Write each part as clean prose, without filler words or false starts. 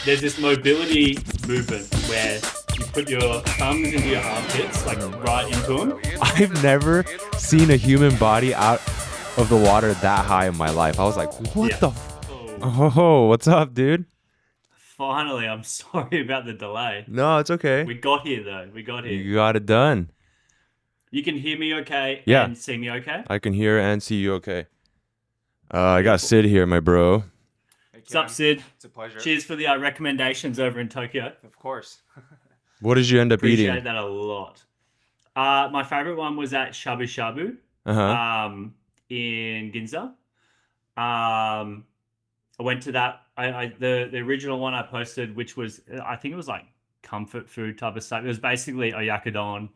there's this mobility movement where you put your thumbs into your armpits, like right into them. I've never seen a human body out of the water that high in my life. I was like, what Yeah. the? Oh, what's up, dude? Finally, I'm sorry about the delay. No, it's okay. We got here though. We got here. You got it done. You can hear me okay Yeah. and see me okay? I can hear and see you okay. I got Sid here, my bro. Hey, What's up, Cam. Sid? It's a pleasure. Cheers for the recommendations over in Tokyo. Of course. What did you end up Appreciate eating? that a lot. My favorite one was at Shabu Shabu Uh-huh. in Ginza. I went to that. The original one I posted, which was I think it was like comfort food type of stuff. It was basically oyakudon,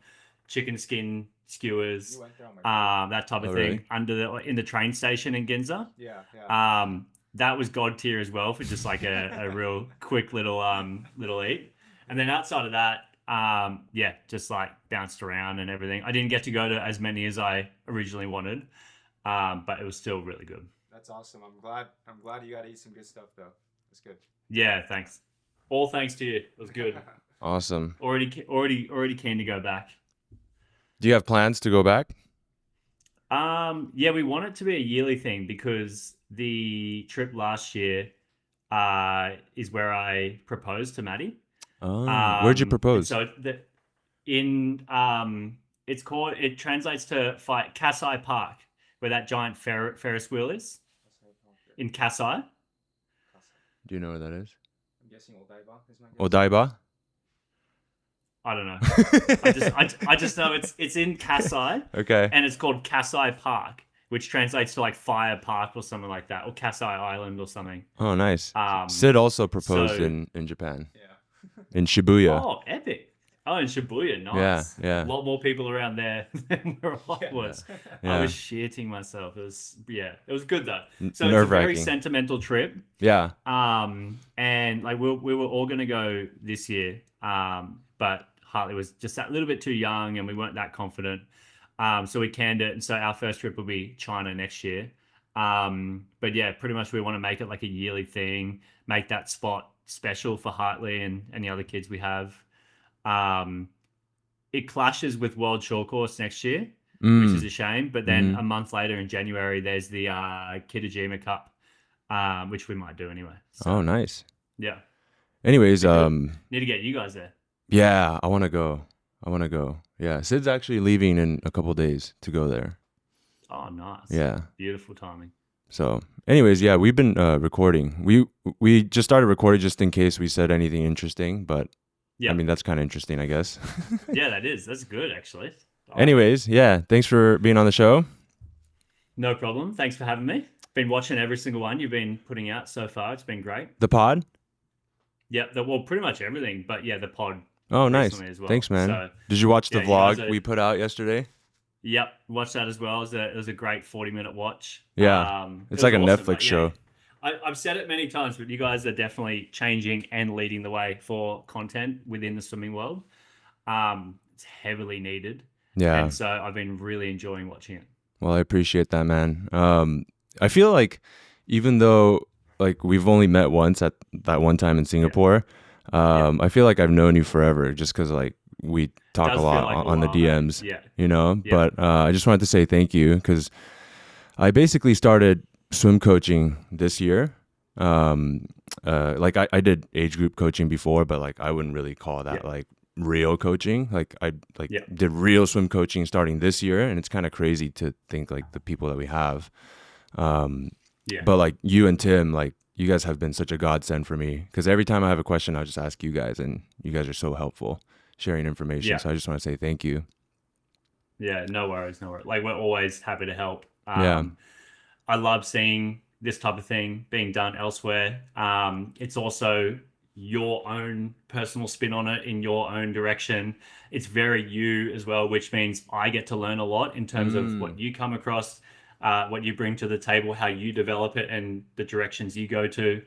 chicken skin skewers, You went there on my that type of Oh, thing really? under in the train station in Ginza. Yeah. That was god tier as well for just like a real quick little eat. And then outside of that, yeah, just like bounced around and everything. I didn't get to go to as many as I originally wanted, but it was still really good. That's awesome. I'm glad you got to eat some good stuff though. That's good. Yeah, thanks. All thanks to you. It was good. Awesome. Already keen to go back. Do you have plans to go back? Yeah, we want it to be a yearly thing because the trip last year is where I proposed to Maddie. Oh, where'd you And propose? so it translates to fight Kasai Park, where that giant Ferris wheel is in Kasai. Do you know where that is? I'm guessing Odaiba is my guess. Odaiba? I don't know. I just know it's in Kasai Okay. and it's called Kasai Park, which translates to like Fire Park or something like that, or Kasai Island or something. Oh, nice. Um, Sid also proposed so- in Japan, Yeah. in Shibuya. Oh, epic! Oh, in Shibuya, nice. Yeah. A lot more people around there than where I was. I Yeah. was shitting myself. It was good though. So it's a very Nerve-wracking. sentimental trip. Yeah. And like we were all gonna go this year, but Hartley was just that little bit too young, and we weren't that confident. So we canned it, and so our first trip will be China next year. But yeah, pretty much we want to make it like a yearly thing, make that spot special for Hartley and the other kids we have. It clashes with World Shore Course next year, which is a shame. But then a month later in January, there's the Kitajima Cup, which we might do anyway. So, Oh, nice. yeah, Anyways, need to get you guys there. yeah, I want to go. Yeah, Sid's actually leaving in a couple days to go there. Oh, nice. Yeah. Beautiful timing. So, anyways, yeah, we've been recording. We just started recording just in case we said anything interesting, but Yeah, I mean that's kind of interesting, I guess. yeah, that's good actually. Anyways, yeah, thanks for being on the show. No problem. Thanks for having me. Been watching every single one you've been putting out so far. It's been great. The pod? Yeah, well, pretty much everything, but yeah, the pod. Oh, nice. recently as well. Thanks, man. So, Did you watch the yeah, you guys vlog are- we put out yesterday? yep, watched that as well. It was a great 40-minute watch. Yeah, It it's was like a awesome. Netflix show. I've said it many times, but you guys are definitely changing and leading the way for content within the swimming world. It's heavily needed. Yeah. And so I've been really enjoying watching it. Well, I appreciate that, man. I feel like even though like we've only met once at that one time in Singapore, I feel like I've known you forever just because like we talk Does a feel lot like a on the while, man. DMs, Yeah. you know. Yeah. But I just wanted to say thank you because I basically started swim coaching this year. Like I did age group coaching before, but like I wouldn't really call that like real coaching. Like I did real swim coaching starting this year, and it's kind of crazy to think like the people that we have. But like you and Tim, like you guys have been such a godsend for me because every time I have a question, I'll just ask you guys, and you guys are so helpful sharing information. Yeah. So I just want to say thank you. Yeah, no worries. Like we're always happy to help. Yeah. I love seeing this type of thing being done elsewhere. It's also your own personal spin on it in your own direction. It's very you as well, which means I get to learn a lot in terms of what you come across, what you bring to the table, how you develop it, and the directions you go to.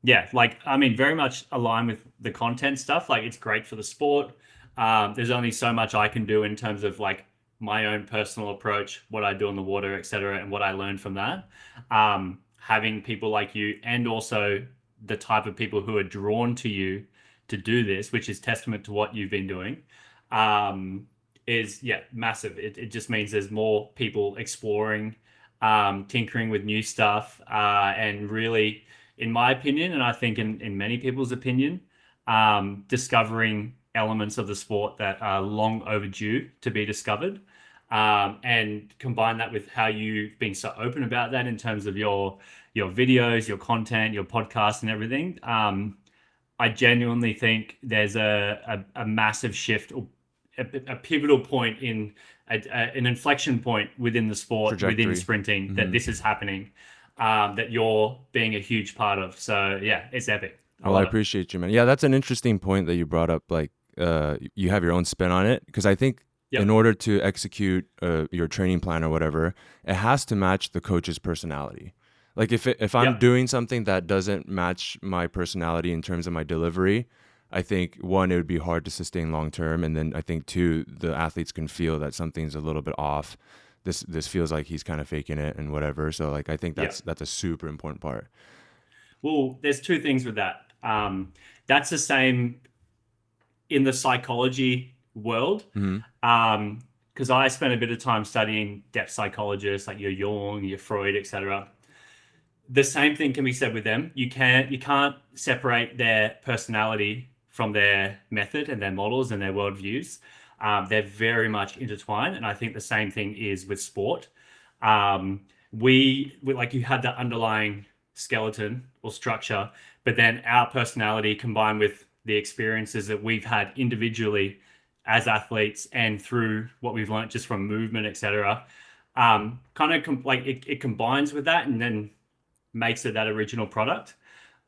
Yeah, like, I mean, very much aligned with the content stuff. Like, it's great for the sport. There's only so much I can do in terms of like my own personal approach, what I do in the water, etc., and what I learned from that. Having people like you and also the type of people who are drawn to you to do this, which is testament to what you've been doing, is massive. It just means there's more people exploring, tinkering with new stuff, and really, in my opinion, and I think in many people's opinion, discovering elements of the sport that are long overdue to be discovered. And combine that with how you've been so open about that in terms of your videos, your content, your podcast, and everything. I genuinely think there's a massive shift, or a pivotal point in an inflection point within the sport, Trajectory. within sprinting, that this is happening, that you're being a huge part of. So yeah, it's epic. Well, I appreciate you, man. Yeah, that's an interesting point that you brought up. Like, you have your own spin on it, because I think in order to execute your training plan or whatever, it has to match the coach's personality. Like if I'm doing something that doesn't match my personality in terms of my delivery, I think one, it would be hard to sustain long term, and then I think two, the athletes can feel that something's a little bit off. This feels like he's kind of faking it and whatever. So like I think that's a super important part. Well, there's two things with that. That's the same in the psychology world. Because I spent a bit of time studying depth psychologists like your Jung, your Freud, etc. The same thing can be said with them. You can't separate their personality from their method and their models and their worldviews. They're very much intertwined, and I think the same thing is with sport. We like, you had that underlying skeleton or structure, but then our personality combined with the experiences that we've had individually as athletes and through what we've learned just from movement, etc., it combines with that and then makes it that original product.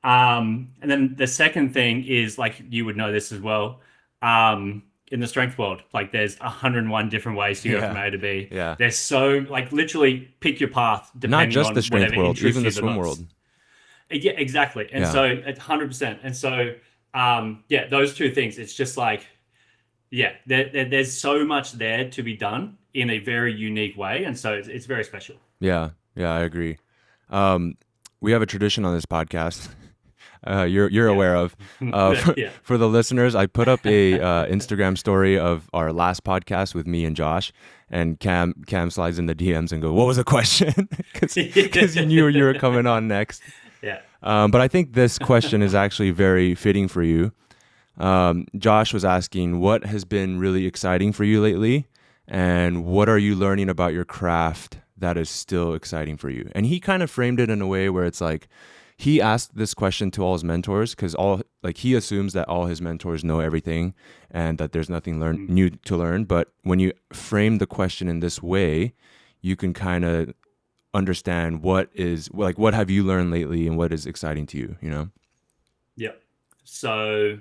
And then the second thing is, like, you would know this as well, in the strength world, like there's 101 different ways to go from A to B. Yeah. There's so, like, literally pick your path depending Not just on the strength whatever world, interests even you the the swim most. world. Yeah, exactly. And so it's 100%. And so, those two things, it's just like, there's so much there to be done in a very unique way. And so it's very special. Yeah, I agree. We have a tradition on this podcast. You're aware of. For the listeners, I put up a Instagram story of our last podcast with me and Josh, and Cam slides in the DMs and go, "What was the question?" Because you knew you were coming on next. Yeah. But I think this question is actually very fitting for you. Josh was asking, what has been really exciting for you lately, and what are you learning about your craft that is still exciting for you? And he kind of framed it in a way where it's like, he asked this question to all his mentors, because he assumes that all his mentors know everything and that there's nothing new to learn. But when you frame the question in this way, you can kind of understand what have you learned lately and what is exciting to you, you know? Yeah. So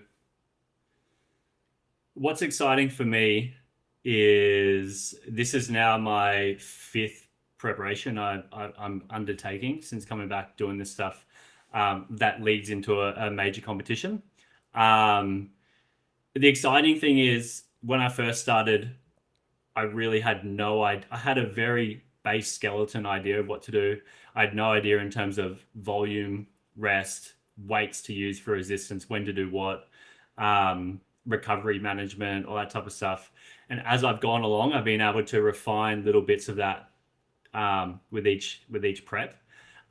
what's exciting for me is this is now my 5th preparation I'm undertaking since coming back doing this stuff. That leads into a major competition. The exciting thing is, when I first started, I really had no idea. I had a very base skeleton idea of what to do. I had no idea in terms of volume, rest, weights to use for resistance, when to do what, recovery management, all that type of stuff. And as I've gone along, I've been able to refine little bits of that with each prep.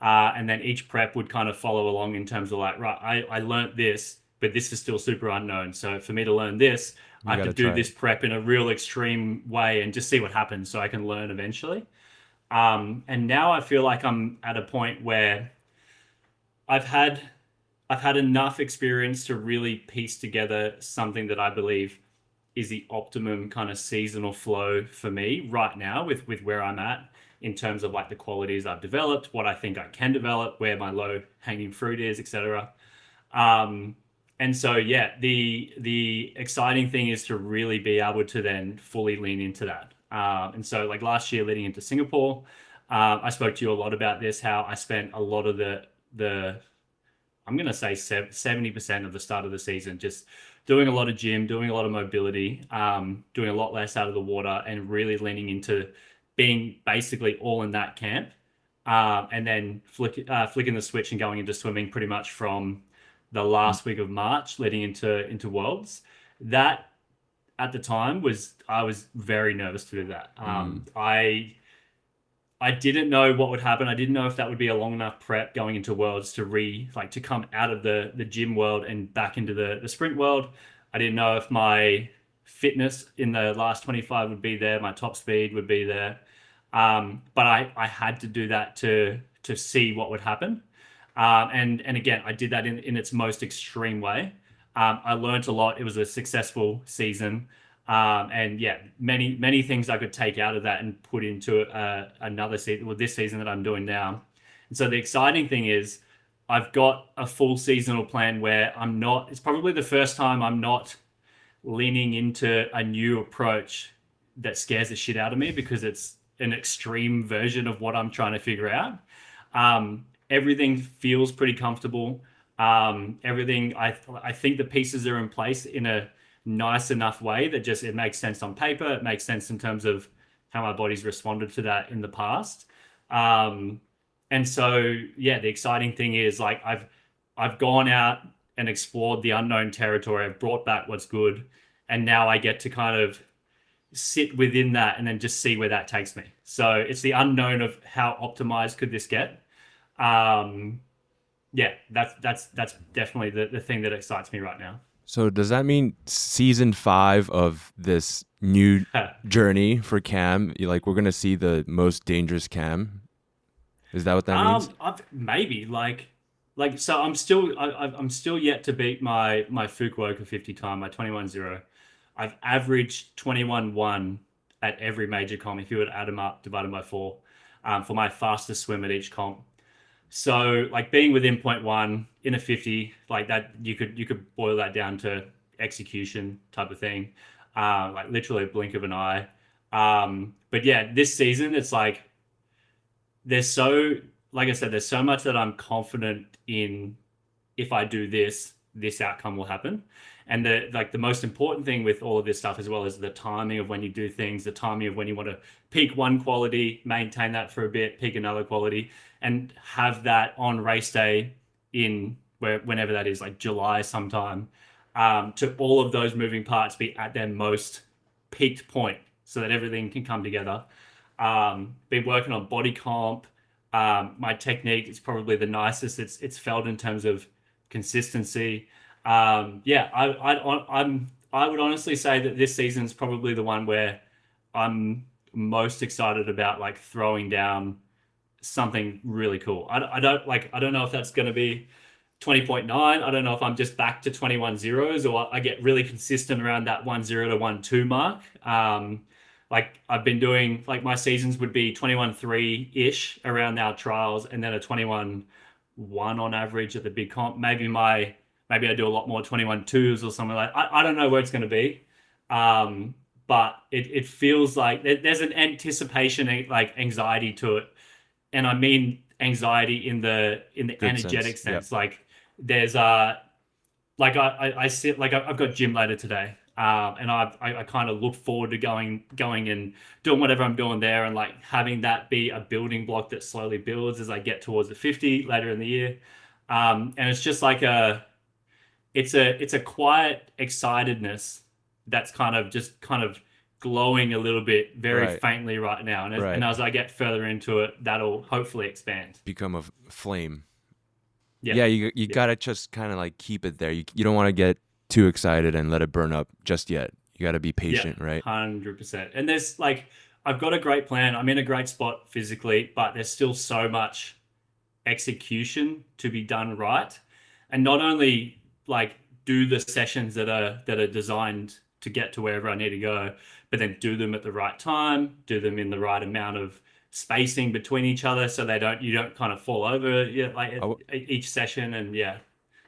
And then each prep would kind of follow along in terms of like, right, I learned this, but this is still super unknown. So for me to learn this, I have to do this prep in a real extreme way and just see what happens so I can learn eventually. And now I feel like I'm at a point where I've had enough experience to really piece together something that I believe is the optimum kind of seasonal flow for me right now with where I'm at, in terms of like the qualities I've developed, what I think I can develop, where my low hanging fruit is, etc. And so, the exciting thing is to really be able to then fully lean into that. And so, like last year leading into Singapore, I spoke to you a lot about this, how I spent a lot of the I'm going to say 70% of the start of the season just doing a lot of gym, doing a lot of mobility, doing a lot less out of the water, and really leaning into being basically all in that camp. And then flicking the switch and going into swimming pretty much from the last week of March leading into Worlds. That at the time I was very nervous to do that. I didn't know what would happen. I didn't know if that would be a long enough prep going into Worlds to come out of the gym world and back into the sprint world. I didn't know if my fitness in the last 25 would be there, my top speed would be there. But I had to do that to see what would happen. And again, I did that in its most extreme way. I learned a lot. It was a successful season. And yeah, many things I could take out of that and put into another season, well, this season that I'm doing now. And so the exciting thing is I've got a full seasonal plan where it's probably the first time I'm not leaning into a new approach that scares the shit out of me, because it's an extreme version of what I'm trying to figure out. Everything feels pretty comfortable. Everything, I think the pieces are in place in a nice enough way that just it makes sense on paper. It makes sense in terms of how my body's responded to that in the past. And so, yeah, the exciting thing is like I've gone out and explored the unknown territory. I've brought back what's good, and now I get to kind of sit within that and then just see where that takes me. So it's the unknown of how optimized could this get. Yeah, that's definitely the thing that excites me right now. So does that mean season 5 of this new journey for Cam, like we're gonna see the most dangerous Cam? Is that what that means? Maybe so I'm still yet to beat my Fukuoka 50 time, my 21.0. I've averaged 21.1 at every major comp. If you were to add them up, divided by 4, for my fastest swim at each comp. So like being within 0.1 in a 50, like that, you could boil that down to execution type of thing, like literally a blink of an eye. But yeah, this season it's like like I said, there's so much that I'm confident in. If I do this outcome will happen. And the most important thing with all of this stuff, as well as the timing of when you do things, the timing of when you want to peak one quality, maintain that for a bit, peak another quality, and have that on race day whenever that is, like July sometime, to all of those moving parts be at their most peaked point so that everything can come together. Been working on body comp. My technique is probably the nicest it's felt in terms of consistency. Yeah, I would honestly say that this season's probably the one where I'm most excited about, like throwing down something really cool. I don't know if that's going to be 20.9. I don't know if I'm just back to 21.0s, or I get really consistent around that 1.0 to 1.2 mark. Like I've been doing, like my seasons would be 21.3 ish around our trials, and then a 21.1 on average at the big comp. Maybe I do a lot more 21.2s or something like that. I don't know where it's going to be. But it feels like there's an anticipation, like anxiety to it. And I mean anxiety in the Good energetic sense. sense. Like there's like I sit, like I've got gym later today. And I kind of look forward to going and doing whatever I'm doing there, and like having that be a building block that slowly builds as I get towards the 50 later in the year. And it's just like it's a quiet excitedness that's kind of glowing a little bit very Right. faintly right now. And Right. as I get further into it, that'll hopefully expand. Become a flame. Yeah. Yeah, you gotta just kind of like keep it there. You don't want to get too excited and let it burn up just yet. You got to be patient, right? 100%. And there's like, I've got a great plan. I'm in a great spot physically, but there's still so much execution to be done right. And not only like do the sessions that are designed to get to wherever I need to go, but then do them at the right time, do them in the right amount of spacing between each other, so you don't kind of fall over each session. And yeah,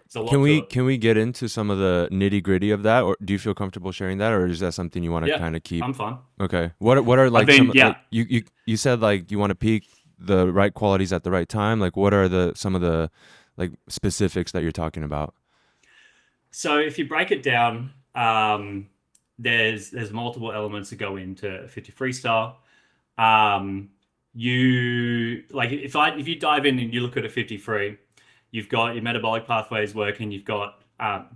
it's a lot to it. Can we get into some of the nitty gritty of that, or do you feel comfortable sharing that, or is that something you want to kind of keep? I'm fine. Okay. What are like like, you said like you want to peak the right qualities at the right time. Like what are some of the like specifics that you're talking about? So if you break it down, there's multiple elements that go into 50 freestyle. You like if you dive in and you look at a 50 free, you've got your metabolic pathways working, you've got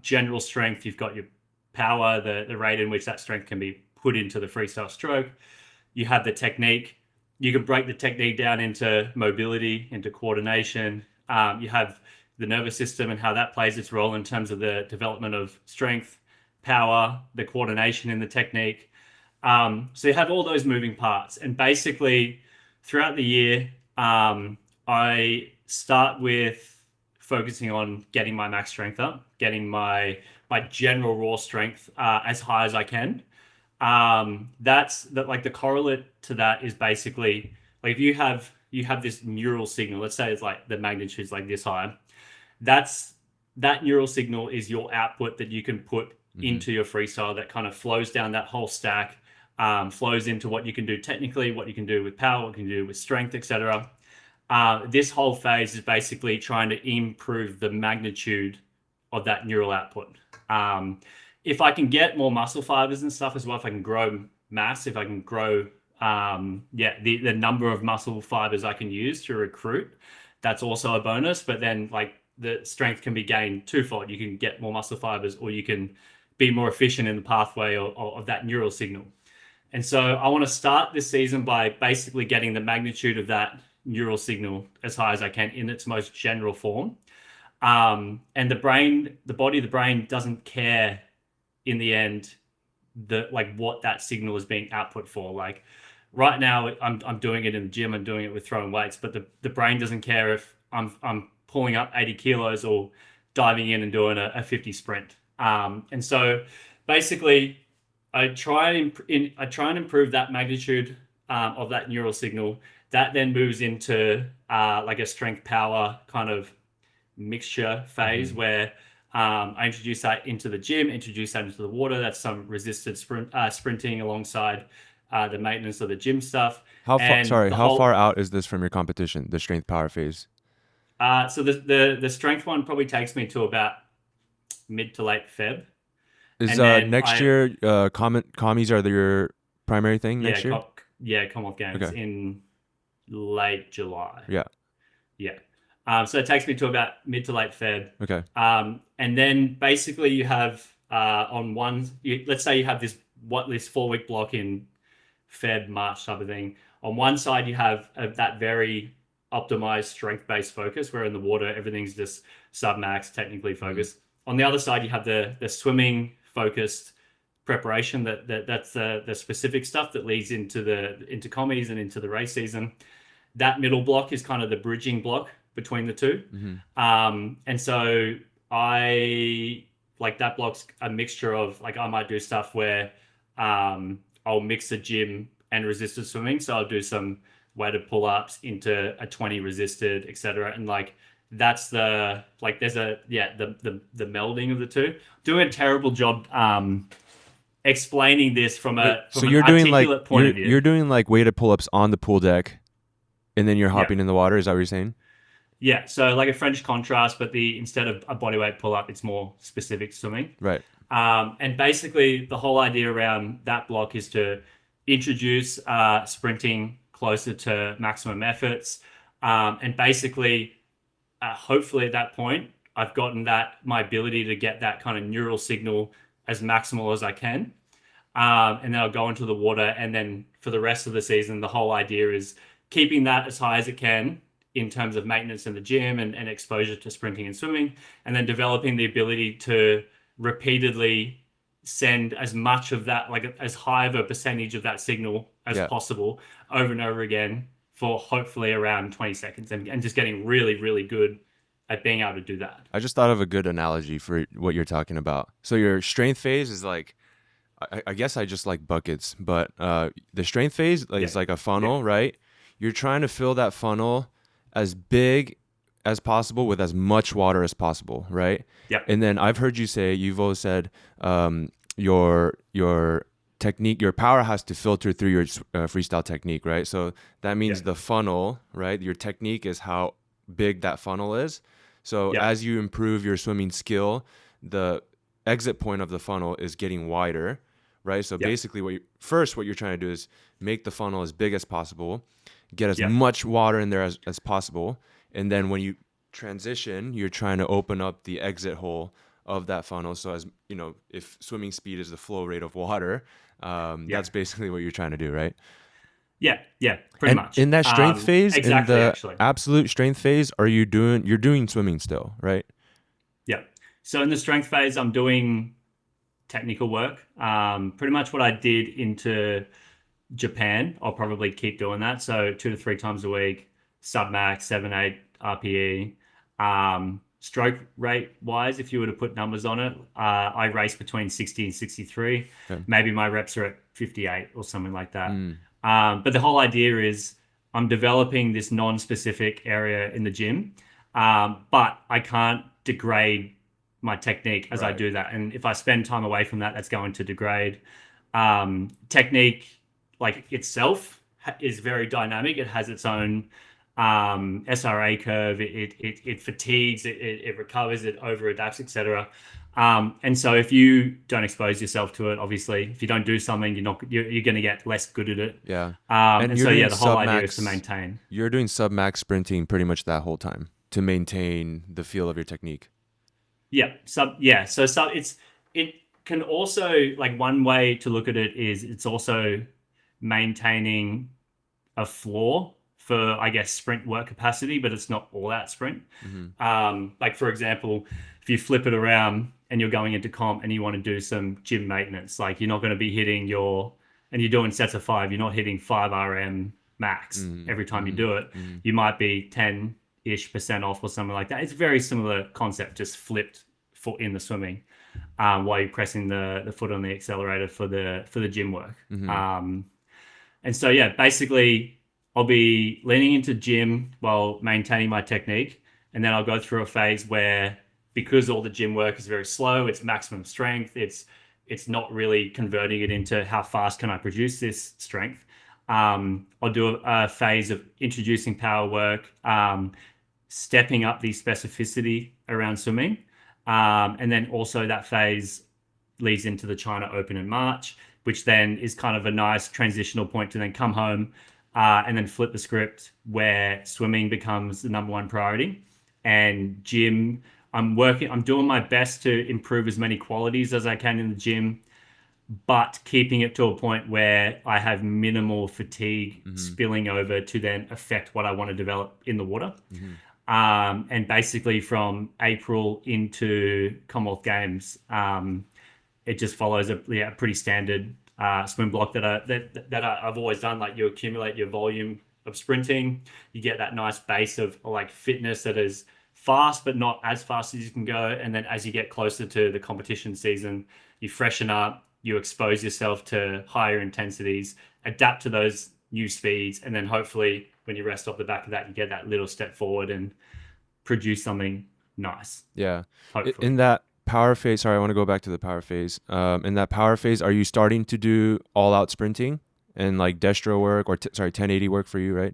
general strength, you've got your power, the rate in which that strength can be put into the freestyle stroke. You have the technique. You can break the technique down into mobility, into coordination. You have the nervous system and how that plays its role in terms of the development of strength, power, the coordination in the technique. So you have all those moving parts. And basically, throughout the year, I start with focusing on getting my max strength up, getting my general raw strength as high as I can. That's that, like the correlate to that is basically like if you have this neural signal, let's say it's like the magnitude's like this high, that neural signal is your output that you can put into your freestyle that kind of flows down that whole stack, flows into what you can do technically, what you can do with power, what you can do with strength, etc. This whole phase is basically trying to improve the magnitude of that neural output. If I can get more muscle fibers and stuff as well, if I can grow mass, if I can grow the number of muscle fibers I can use to recruit, that's also a bonus. But then like the strength can be gained twofold. You can get more muscle fibers, or you can be more efficient in the pathway of that neural signal. And so I want to start this season by basically getting the magnitude of that neural signal as high as I can in its most general form. And the brain doesn't care in the end what that signal is being output for. Like right now I'm doing it in the gym, I'm doing it with throwing weights, but the brain doesn't care if I'm pulling up 80 kilos or diving in and doing a 50 sprint. And so basically I try and improve that magnitude of that neural signal. That then moves into like a strength power kind of mixture phase where I introduce that into the gym, introduce that into the water. That's some resisted sprinting alongside the maintenance of the gym stuff. How far out is this from your competition, the strength power phase? So the strength one probably takes me to about mid to late Feb. Is next year commies are your primary thing next year? Commonwealth Games in late July. Yeah. So it takes me to about mid to late Feb. Okay. And then basically you have let's say you have this 4-week block in Feb, March type of thing. On one side you have that very optimized strength-based focus, where in the water everything's just sub-max technically focused. On the other side you have the swimming focused preparation that's the specific stuff that leads into commies and into the race season. That middle block is kind of the bridging block between the two. And so that block's a mixture of like I might do stuff where I'll mix the gym and resisted swimming. So I'll do some weighted pull-ups into a 20 resisted, etc. And like that's the melding of the two. Doing a terrible job explaining this from an articulate point of view. You're doing like weighted pull-ups on the pool deck, and then you're hopping in the water. Is that what you're saying? Yeah, so like a French contrast, but instead of a bodyweight pull-up, it's more specific swimming. Right. And basically, the whole idea around that block is to introduce sprinting closer to maximum efforts. And basically, hopefully at that point, I've gotten my ability to get that kind of neural signal as maximal as I can. And then I'll go into the water. And then for the rest of the season, the whole idea is keeping that as high as it can in terms of maintenance in the gym and exposure to sprinting and swimming, and then developing the ability to repeatedly send as much of that, like as high of a percentage of that signal as possible over and over again for hopefully around 20 seconds and just getting really, really good at being able to do that. I just thought of a good analogy for what you're talking about. So your strength phase is like, I guess I just like buckets, but the strength phase is like a funnel, right? You're trying to fill that funnel as big as possible with as much water as possible, right? Yeah. And then I've heard you say, you've always said your technique, your power has to filter through your freestyle technique, right? So that means the funnel, right? Your technique is how big that funnel is. So as you improve your swimming skill, the exit point of the funnel is getting wider, right? So basically what you're trying to do is make the funnel as big as possible, get as much water in there as possible. And then when you transition, you're trying to open up the exit hole of that funnel. So as you know, if swimming speed is the flow rate of water, that's basically what you're trying to do, right? Yeah, pretty And much. in that strength phase, in Exactly, the actually. absolute strength phase, you're doing swimming still, right? Yeah. So in the strength phase, I'm doing technical work. Pretty much what I did into Japan, I'll probably keep doing that. So 2 to 3 times a week, sub max, 7, 8 RPE. Stroke rate wise, if you were to put numbers on it, I race between 60 and 63. Okay. Maybe my reps are at 58 or something like that. Mm. But the whole idea is I'm developing this non-specific area in the gym, but I can't degrade my technique as I Right. do that. And if I spend time away from that, that's going to degrade. Technique, like itself, is very dynamic. It has its own SRA curve. It fatigues, it recovers, it over adapts, etc. And so if you don't expose yourself to it, obviously, if you don't do something, you're going to get less good at it. Yeah. And you're so doing the whole idea is sub-max- to maintain. You're doing sub-max sprinting pretty much that whole time to maintain the feel of your technique. So it can also, like, one way to look at it is it's also maintaining a floor for, I guess, sprint work capacity, but it's not all that sprint. Like, for example, if you flip it around and you're going into comp and you want to do some gym maintenance, like, you're not going to be hitting and you're doing sets of 5, you're not hitting 5 RM max every time you do it. You might be 10-ish% off or something like that. It's a very similar concept, just flipped foot in the swimming, while you're pressing the foot on the accelerator for the gym work. And so, basically I'll be leaning into gym while maintaining my technique. And then I'll go through a phase where, because all the gym work is very slow, it's maximum strength, it's not really converting it into how fast can I produce this strength. I'll do a phase of introducing power work, stepping up the specificity around swimming. And then also that phase leads into the China Open in March, which then is kind of a nice transitional point to then come home and then flip the script, where swimming becomes the number one priority. And gym, I'm doing my best to improve as many qualities as I can in the gym, but keeping it to a point where I have minimal fatigue spilling over to then affect what I want to develop in the water. And basically from April into Commonwealth Games, it just follows a pretty standard swim block that I've always done. Like, you accumulate your volume of sprinting, you get that nice base of, like, fitness that is fast but not as fast as you can go, and then as you get closer to the competition season, you freshen up, you expose yourself to higher intensities, adapt to those new speeds, and then hopefully when you rest off the back of that, you get that little step forward and produce something nice. Yeah. Hopefully. In that power phase, sorry, I want to go back to the power phase. In that power phase, are you starting to do all-out sprinting and, like, destro work, or 1080 work for you, right?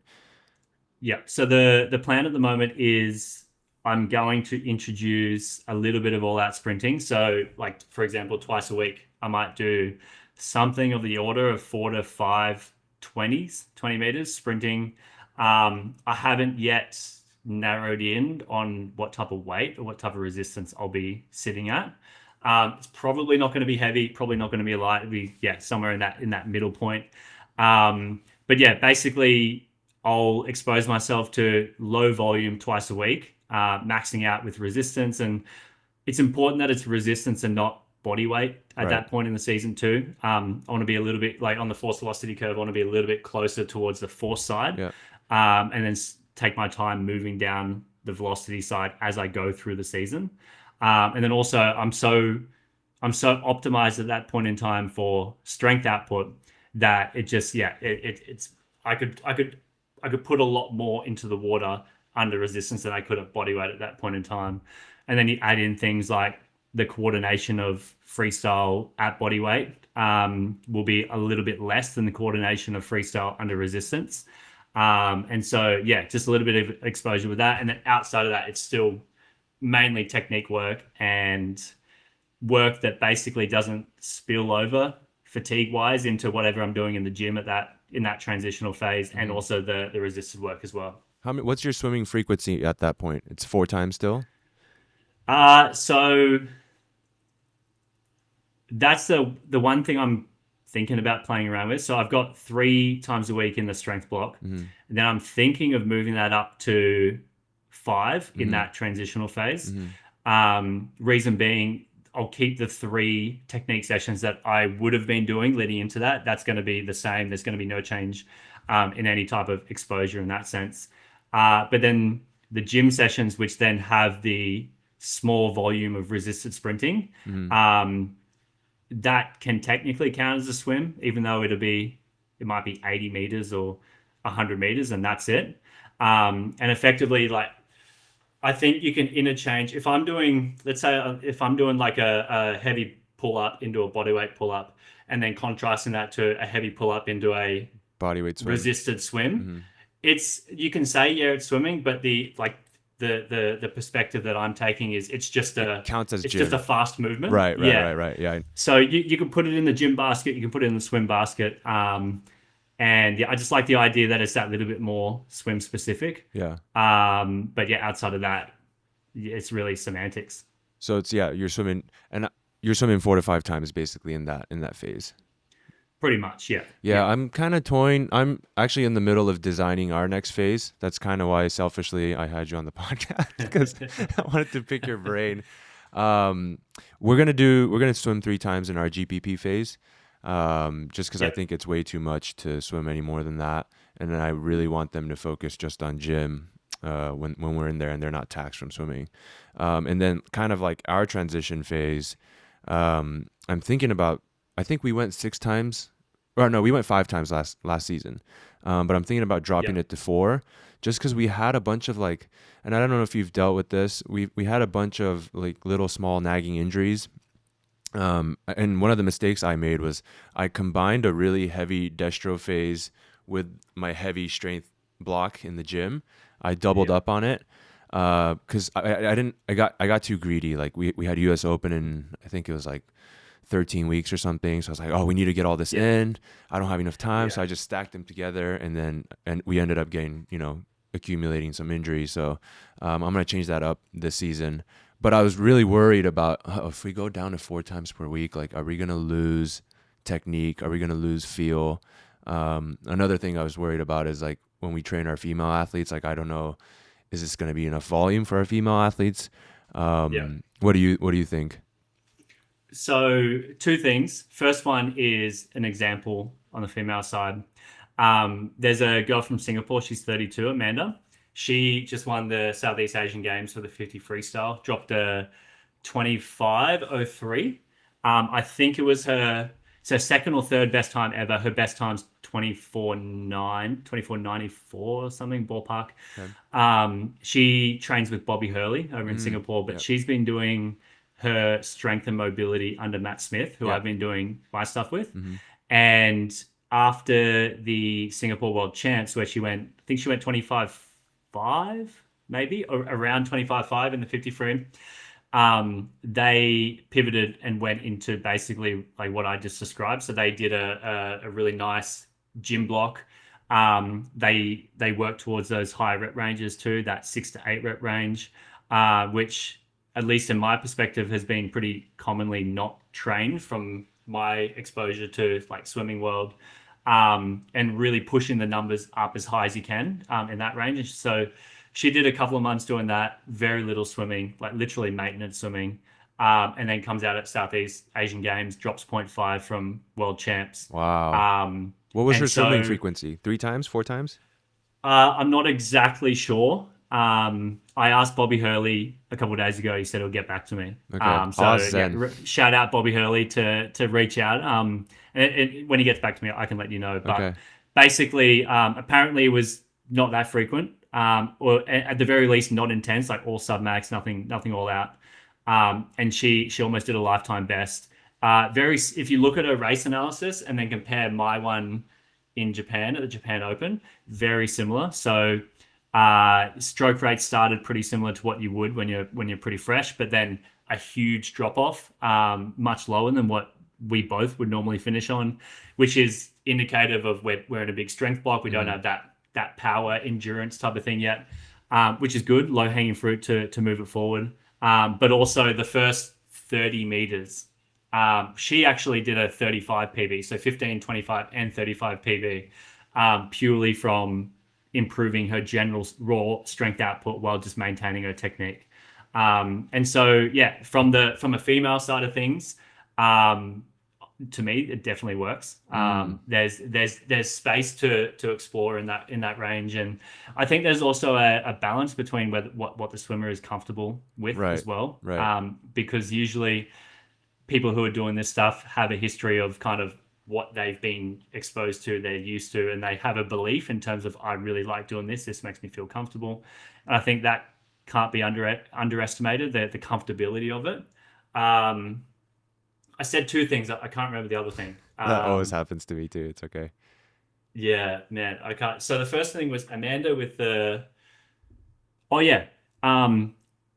Yeah. So the plan at the moment is I'm going to introduce a little bit of all-out sprinting. So, like, for example, twice a week, I might do something of the order of 4 to 5 20 meters sprinting. I haven't yet narrowed in on what type of weight or what type of resistance I'll be sitting at. It's probably not going to be heavy, probably not going to be light. It'll be somewhere in that middle point. But basically I'll expose myself to low volume twice a week, maxing out with resistance. And it's important that it's resistance and not body weight at that point in the season too. I want to be a little bit, like, on the force velocity curve, I want to be a little bit closer towards the force side. And then take my time moving down the velocity side as I go through the season. And then also I'm so optimized at that point in time for strength output that it just, it's I could put a lot more into the water under resistance than I could at body weight at that point in time. And then you add in things like the coordination of freestyle at body weight will be a little bit less than the coordination of freestyle under resistance. And so, just a little bit of exposure with that. And then outside of that, it's still mainly technique work and work that basically doesn't spill over fatigue wise into whatever I'm doing in the gym in that transitional phase, and also the resisted work as well. What's your swimming frequency at that point? It's 4 times still? So that's the one thing I'm thinking about playing around with. So I've got 3 times a week in the strength block. Mm-hmm. And then I'm thinking of moving that up to 5 in Mm-hmm. that transitional phase. Mm-hmm. Reason being, I'll keep the 3 technique sessions that I would have been doing leading into that. That's going to be the same. There's going to be no change in any type of exposure in that sense. But then the gym sessions, which then have the small volume of resisted sprinting, Mm-hmm. that can technically count as a swim, even though it might be 80 meters or 100 meters, and that's it. And effectively, like, I think you can interchange. If I'm doing, let's say, if I'm doing like a heavy pull up into a bodyweight pull up, and then contrasting that to a heavy pull up into a Bodyweight swim. resisted swim, Mm-hmm. you can say, yeah, it's swimming, but the perspective that I'm taking is it's just It counts as it's gym. just a fast movement. Right. Yeah. So you can put it in the gym basket, you can put it in the swim basket. And yeah, I just like the idea that it's that little bit more swim specific. Yeah. But yeah, outside of that, it's really semantics. So you're swimming 4 to 5 times basically in that phase. Pretty much, yeah. Yeah, I'm kind of toying. I'm actually in the middle of designing our next phase. That's kind of why selfishly I had you on the podcast, because I wanted to pick your brain. We're gonna swim 3 times in our GPP phase, just because I think it's way too much to swim any more than that, and then I really want them to focus just on gym when we're in there and they're not taxed from swimming. And then kind of like our transition phase, I'm thinking about. I think we went 6 times, or no, we went 5 times last season. But I'm thinking about dropping it to 4, just because we had a bunch of like, and I don't know if you've dealt with this. We had a bunch of like little small nagging injuries. And one of the mistakes I made was I combined a really heavy destro phase with my heavy strength block in the gym. I doubled up on it. Because I got too greedy. Like we had US Open and I think it was like 13 weeks or something. So I was like, oh, we need to get all this in. I don't have enough time. So I just stacked them together and we ended up getting, accumulating some injuries. So I'm going to change that up this season. But I was really worried about if we go down to 4 times per week, like, are we going to lose technique? Are we going to lose feel? Another thing I was worried about is like when we train our female athletes, like, I don't know, is this going to be enough volume for our female athletes? What do you think? So 2 things. First one is an example on the female side. There's a girl from Singapore. She's 32, Amanda. She just won the Southeast Asian Games for the 50 freestyle. Dropped a 25:03. I think it was her second or third best time ever. Her best time's 24:94 or something, ballpark. Okay. She trains with Bobby Hurley over in Singapore, but she's been doing her strength and mobility under Matt Smith, who I've been doing my stuff with. And after the Singapore World Champs, where I think she went 25.5, maybe, or around 25.5 in the 50 free. They pivoted and went into basically like what I just described. So they did a really nice gym block. They worked towards those high rep ranges too, that 6 to 8 rep range, which, at least in my perspective, has been pretty commonly not trained from my exposure to like swimming world, and really pushing the numbers up as high as you can in that range. So she did a couple of months doing that, very little swimming, like literally maintenance swimming, and then comes out at Southeast Asian Games, drops 0.5 from World Champs. Wow. What was her swimming frequency? 3 times, 4 times? I'm not exactly sure. I asked Bobby Hurley a couple of days ago. He said he'll get back to me. Okay. So shout out Bobby Hurley to reach out. And when he gets back to me, I can let you know. But basically, apparently it was not that frequent, or at the very least not intense, like all submax, nothing all out. And she almost did a lifetime best. If you look at her race analysis and then compare my one in Japan at the Japan Open, very similar. So stroke rate started pretty similar to what you would when you're pretty fresh, but then a huge drop off, much lower than what we both would normally finish on, which is indicative of we're in a big strength block. We don't have that that power endurance type of thing yet, which is good, low hanging fruit to move it forward. But also the first 30 meters, she actually did a 35 PB, so 15, 25, and 35 PB, purely from improving her general raw strength output while just maintaining her technique. And so, yeah, from a female side of things, to me, it definitely works. There's space to explore in that range, and I think there's also a balance between what the swimmer is comfortable with as well. Right. Because usually people who are doing this stuff have a history of kind of what they've been exposed to, they're used to, and they have a belief in terms of, I really like doing this. This makes me feel comfortable. And I think that can't be underestimated, the comfortability of it. I said two things. I can't remember the other thing. That always happens to me too. It's okay. Yeah, man. I can't. So the first thing was Amanda with the. Oh yeah.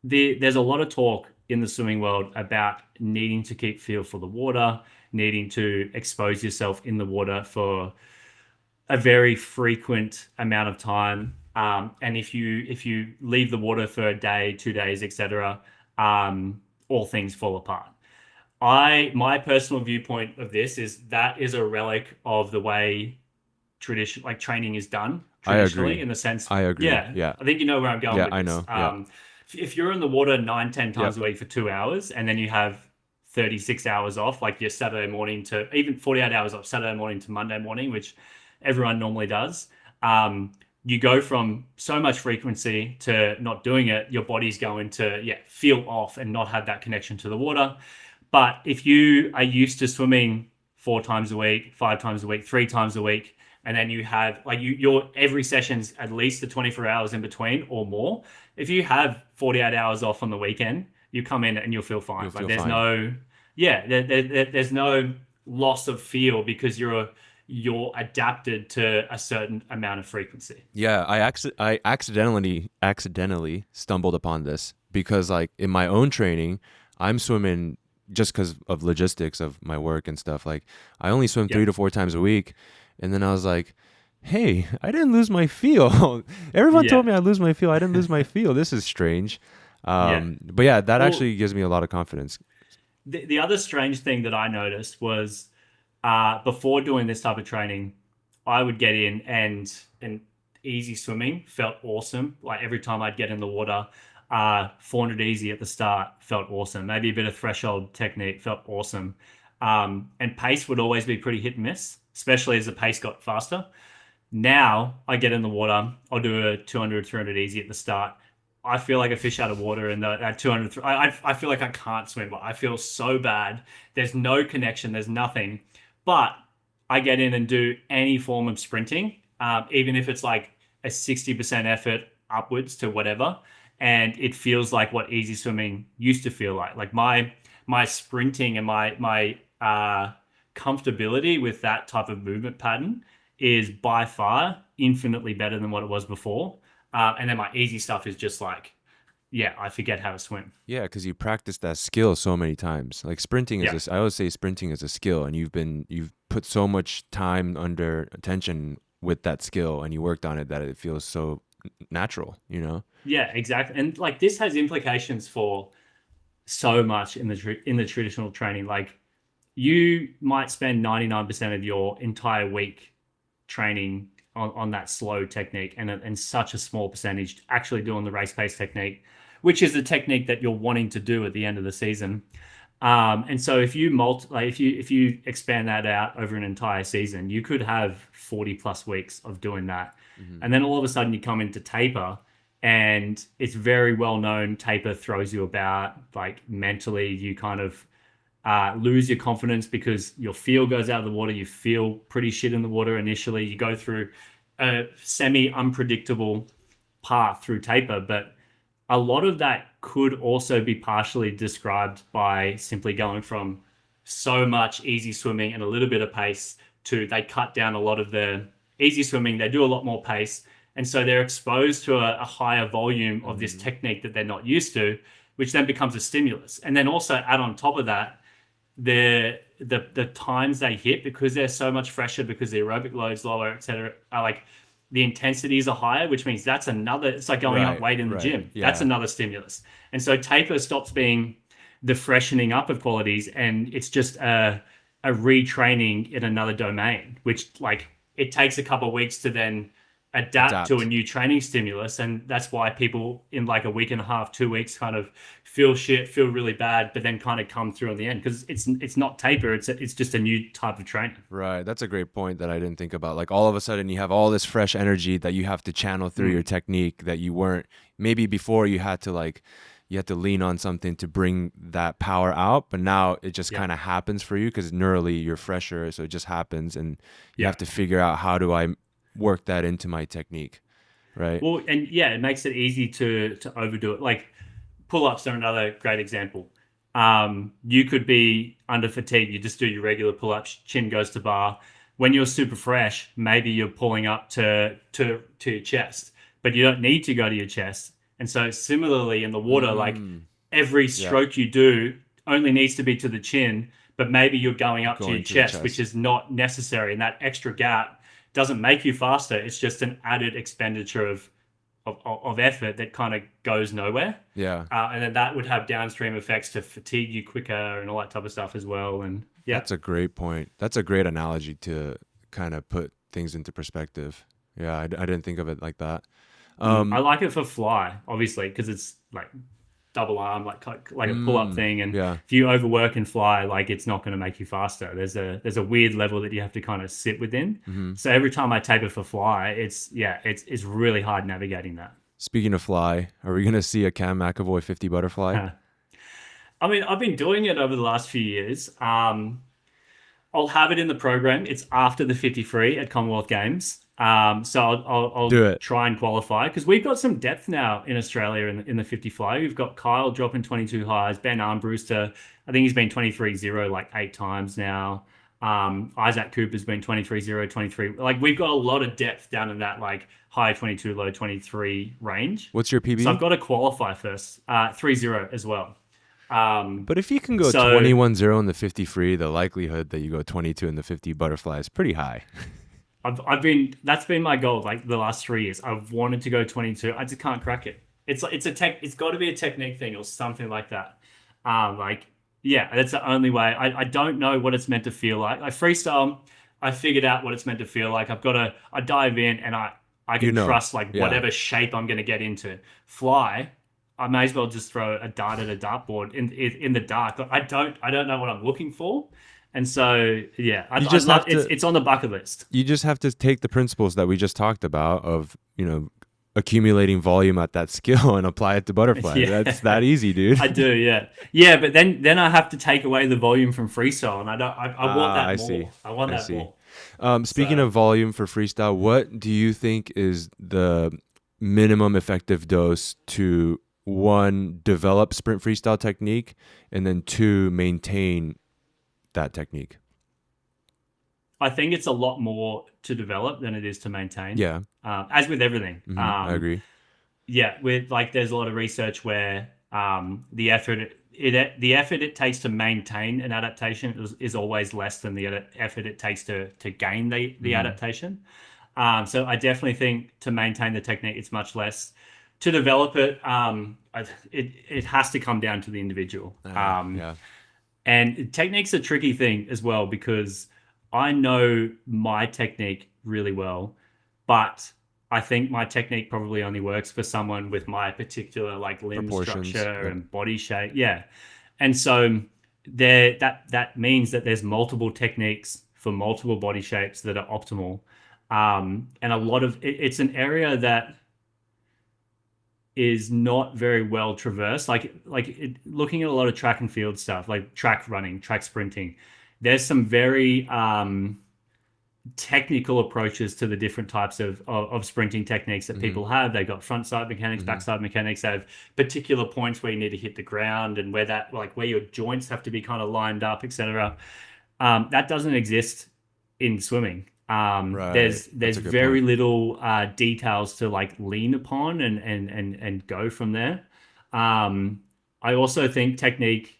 There's a lot of talk in the swimming world about needing to keep feel for the water, needing to expose yourself in the water for a very frequent amount of time. And if you leave the water for a day, 2 days, etc., all things fall apart. My personal viewpoint of this is that is a relic of the way training is done traditionally. I agree. In the sense, I agree. Yeah. I think you know where I'm going with this. I know. If you're in the water 9-10 times a week for 2 hours, and then you have 36 hours off, like your Saturday morning to even 48 hours off, Saturday morning to Monday morning, which everyone normally does, you go from so much frequency to not doing it. Your body's going to feel off and not have that connection to the water. But if you are used to swimming 4 times a week, 5 times a week, 3 times a week, and then you have your every session's at least the 24 hours in between or more. If you have 48 hours off on the weekend, you come in and you'll feel fine. There's no loss of feel because you're adapted to a certain amount of frequency. Yeah, I accidentally stumbled upon this because like in my own training, I'm swimming just because of logistics of my work and stuff. Like I only swim 3 to 4 times a week. And then I was like, hey, I didn't lose my feel. Everyone told me I lose my feel. I didn't lose my feel. This is strange. But yeah, that actually gives me a lot of confidence. The other strange thing that I noticed was before doing this type of training, I would get in and easy swimming felt awesome. Like every time I'd get in the water, 400 easy at the start felt awesome. Maybe a bit of threshold technique felt awesome. And pace would always be pretty hit and miss, especially as the pace got faster. Now I get in the water, I'll do a 200, 300 easy at the start. I feel like a fish out of water, and that 200, I feel like I can't swim. I feel so bad. There's no connection. There's nothing. But I get in and do any form of sprinting, even if it's like a 60% effort upwards to whatever. And it feels like what easy swimming used to feel like. Like my sprinting and my comfortability with that type of movement pattern is by far infinitely better than what it was before. And then my easy stuff is just like, I forget how to swim. Yeah, because you practice that skill so many times. Like sprinting is, I always say sprinting is a skill, and you've put so much time under attention with that skill, and you worked on it that it feels so natural, you know? Yeah, exactly. And like this has implications for so much in the traditional training. Like you might spend 99% of your entire week training on that slow technique, and such a small percentage actually doing the race pace technique, which is the technique that you're wanting to do at the end of the season. And so if you if you expand that out over an entire season, you could have 40 plus weeks of doing that. Mm-hmm. And then all of a sudden you come into taper, and it's very well known taper throws you about. Like mentally, you kind of lose your confidence because your feel goes out of the water. You feel pretty shit in the water initially. You go through a semi-unpredictable path through taper, but a lot of that could also be partially described by simply going from so much easy swimming and a little bit of pace to they cut down a lot of the easy swimming. They do a lot more pace. And so they're exposed to a higher volume of this technique that they're not used to, which then becomes a stimulus. And then also add on top of that, the times they hit, because they're so much fresher, because the aerobic load's lower, etc., are like the intensities are higher, which means that's another, it's like going up weight in the gym. That's another stimulus. And so taper stops being the freshening up of qualities, and it's just a retraining in another domain, which like it takes a couple of weeks to then adapt to a new training stimulus. And that's why people in like a week and a half, 2 weeks kind of feel really bad, but then kind of come through in the end, because it's not taper, it's just a new type of training. Right. That's a great point that I didn't think about. Like all of a sudden you have all this fresh energy that you have to channel through your technique that you weren't, maybe before you had to lean on something to bring that power out, but now it just kind of happens for you because neurally you're fresher, so it just happens, and you have to figure out, how do I work that into my technique, right? Well, and it makes it easy to overdo it. Like pull-ups are another great example. You could be under fatigue, you just do your regular pull-ups, chin goes to bar. When you're super fresh, maybe you're pulling up to your chest, but you don't need to go to your chest. And so similarly in the water, like every stroke you do only needs to be to the chin, but maybe you're going up to your chest, which is not necessary. And that extra gap doesn't make you faster. It's just an added expenditure of effort that kind of goes nowhere. Yeah. And then that would have downstream effects to fatigue you quicker and all that type of stuff as well. And that's a great point. That's a great analogy to kind of put things into perspective. Yeah, I didn't think of it like that. I like it for fly, obviously, because it's like double arm, like a pull-up thing. And if you overwork and fly, like it's not going to make you faster. There's a weird level that you have to kind of sit within. So every time I taper for fly, it's really hard navigating that. Speaking of fly, are we going to see a Cam McEvoy 50 butterfly? I mean, I've been doing it over the last few years. I'll have it in the program. It's after the 50 free at Commonwealth Games. So I'll do it. Try and qualify, because we've got some depth now in Australia in the 50 fly. We've got Kyle dropping 22 highs, Ben Armbruster, I think he's been 23-0 like 8 times now. Isaac Cooper's been 23-0, 23. Like we've got a lot of depth down in that like high 22, low 23 range. What's your PB? So I've got to qualify first. 3-0 as well. But if you can go 21-0 in the 50 free, the likelihood that you go 22 in the 50 butterfly is pretty high. That's been my goal like the last 3 years. I've wanted to go 22. I just can't crack it. It's got to be a technique thing or something like that. That's the only way. I don't know what it's meant to feel like. Like freestyle, I figured out what it's meant to feel like. I dive in and I can trust whatever shape I'm going to get into. Fly, I may as well just throw a dart at a dartboard in the dark. I don't know what I'm looking for. And so, it's on the bucket list. You just have to take the principles that we just talked about of, accumulating volume at that skill and apply it to butterfly. That's that easy, dude. I do, yeah. Yeah, but then I have to take away the volume from freestyle, and I want that more. I want that more. Speaking of volume for freestyle, what do you think is the minimum effective dose to, 1, develop sprint freestyle technique, and then 2, maintain that technique? I think it's a lot more to develop than it is to maintain. Yeah. As with everything. I agree. Yeah, with there's a lot of research where the effort it takes to maintain an adaptation is always less than the effort it takes to gain the adaptation. So I definitely think to maintain the technique, it's much less. To develop it, it has to come down to the individual. And technique's a tricky thing as well, because I know my technique really well, but I think my technique probably only works for someone with my particular like limb structure and body shape. Yeah. And so that means that there's multiple techniques for multiple body shapes that are optimal. And a lot of it's an area that is not very well traversed. Looking at a lot of track and field stuff, like track running, track sprinting, there's some very technical approaches to the different types of sprinting techniques that people have. They've got front side mechanics, back side mechanics. They have particular points where you need to hit the ground and where your joints have to be kind of lined up, etc. That doesn't exist in swimming. There's very little details to like lean upon and go from there. I also think technique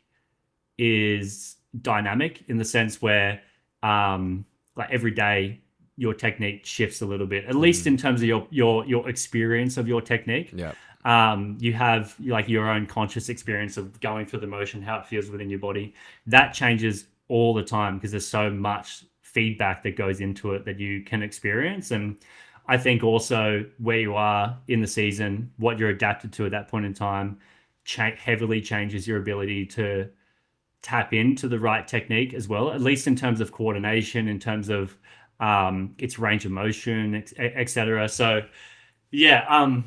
is dynamic in the sense where like every day your technique shifts a little bit, at least in terms of your experience of your technique. Yeah. You have like your own conscious experience of going through the motion, how it feels within your body. That changes all the time because there's so much feedback that goes into it that you can experience. And I think also where you are in the season, what you're adapted to at that point in time, heavily changes your ability to tap into the right technique as well, at least in terms of coordination, in terms of its range of motion, etc. So yeah,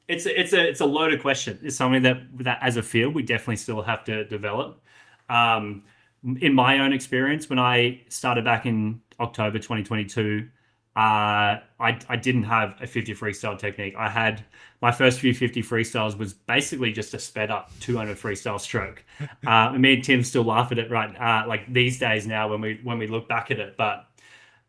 it's a loaded question. It's something that as a field we definitely still have to develop. In my own experience, when I started back in October 2022, I didn't have a 50 freestyle technique. I had my first few 50 freestyles was basically just a sped up 200 freestyle stroke. And me and Tim still laugh at it like these days now when we look back at it. But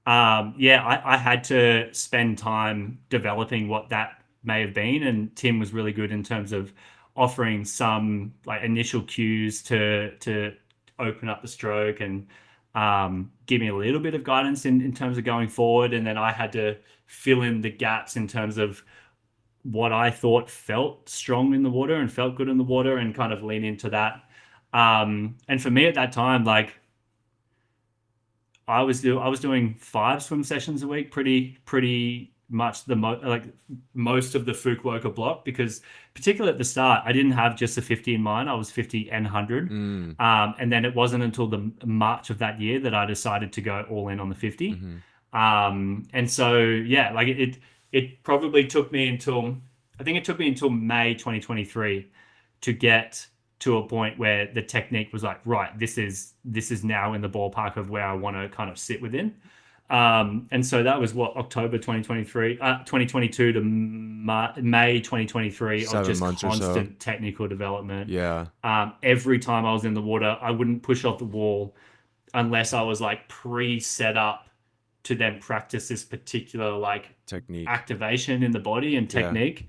I had to spend time developing what that may have been, and Tim was really good in terms of offering some like initial cues to open up the stroke and give me a little bit of guidance in terms of going forward. And then I had to fill in the gaps in terms of what I thought felt strong in the water and felt good in the water and kind of lean into that. And for me at that time, like I was doing 5 swim sessions a week, pretty much most of the Fukuoka block, because particularly at the start I didn't have just the 50 in mind. I was 50 and 100. And then it wasn't until the March of that year that I decided to go all in on the 50. And so yeah, like it probably took me until May 2023 to get to a point where the technique was like, right, this is now in the ballpark of where I want to kind of sit within. And so that was October 2022 to May 2023 of just constant technical development. Yeah. Every time I was in the water, I wouldn't push off the wall unless I was like pre-set up to then practice this particular like technique activation in the body and technique.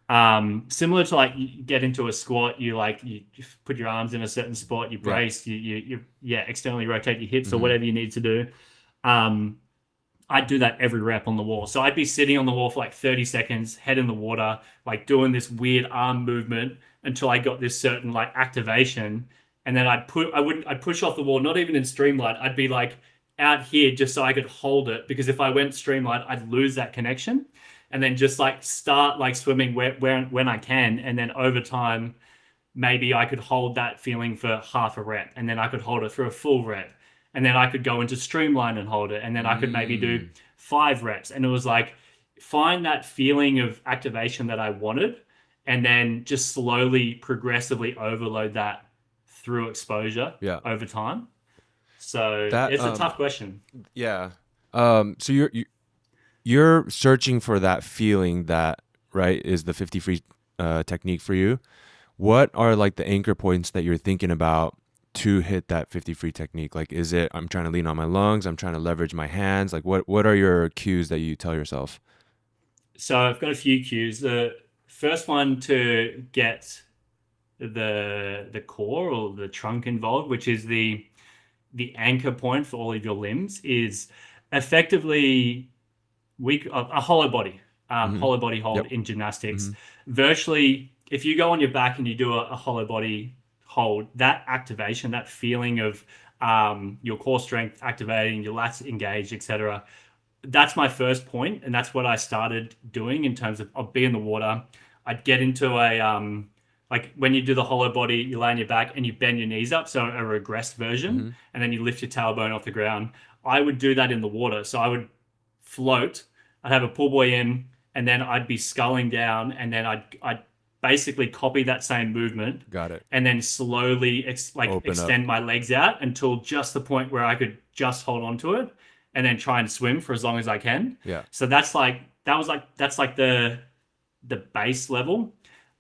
Similar to like you get into a squat, you put your arms in a certain spot, you brace, you externally rotate your hips or whatever you need to do. I'd do that every rep on the wall. So I'd be sitting on the wall for like 30 seconds, head in the water, like doing this weird arm movement until I got this certain like activation. And then I'd push off the wall, not even in streamline. I'd be like out here just so I could hold it, because if I went streamline, I'd lose that connection. And then just like start like swimming when I can. And then over time, maybe I could hold that feeling for half a rep, and then I could hold it for a full rep. And then I could go into streamline and hold it. And then I could maybe do 5 reps. And it was like, find that feeling of activation that I wanted, and then just slowly, progressively overload that through exposure over time. So it's a tough question. Yeah. So you're searching for that feeling that, right, is the 50 free technique for you. What are like the anchor points that you're thinking about to hit that 50 free technique? Like, is it, I'm trying to lean on my lungs, I'm trying to leverage my hands? Like, what are your cues that you tell yourself? So I've got a few cues. The first one to get the core or the trunk involved, which is the anchor point for all of your limbs, is effectively a hollow body, hollow body hold in gymnastics. Virtually, if you go on your back and you do a hollow body hold, that activation, that feeling of your core strength activating, your lats engaged, etc. That's my first point, and that's what I started doing in terms of I'd be in the water. I'd get into a like when you do the hollow body, you lay on your back and you bend your knees up, so a regressed version, and then you lift your tailbone off the ground. I would do that in the water, so I would float. I'd have a pull buoy in, and then I'd be sculling down, and then I'd basically copy that same movement. Got it. And then slowly extend my legs out until just the point where I could just hold on to it, and then try and swim for as long as I can. Yeah. So that's like the base level.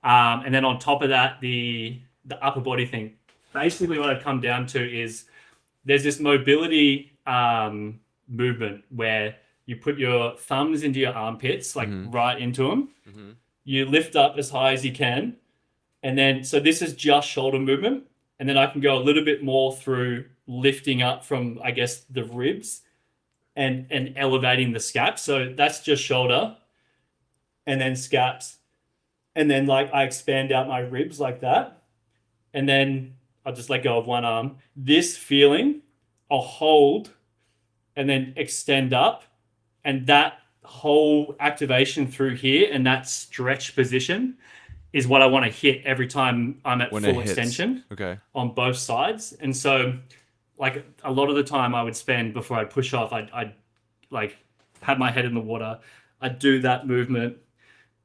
And then on top of that, the upper body thing. Basically what I've come down to is there's this mobility movement where you put your thumbs into your armpits, like right into them. You lift up as high as you can. And then, so this is just shoulder movement. And then I can go a little bit more through lifting up from, I guess, the ribs and elevating the scap. So that's just shoulder and then scaps. And then like I expand out my ribs like that. And then I'll just let go of one arm. This feeling, I'll hold and then extend up. And that whole activation through here and that stretch position is what I want to hit every time I'm at full extension on both sides. And so like a lot of the time I would spend before I push off, I'd like have my head in the water. I'd do that movement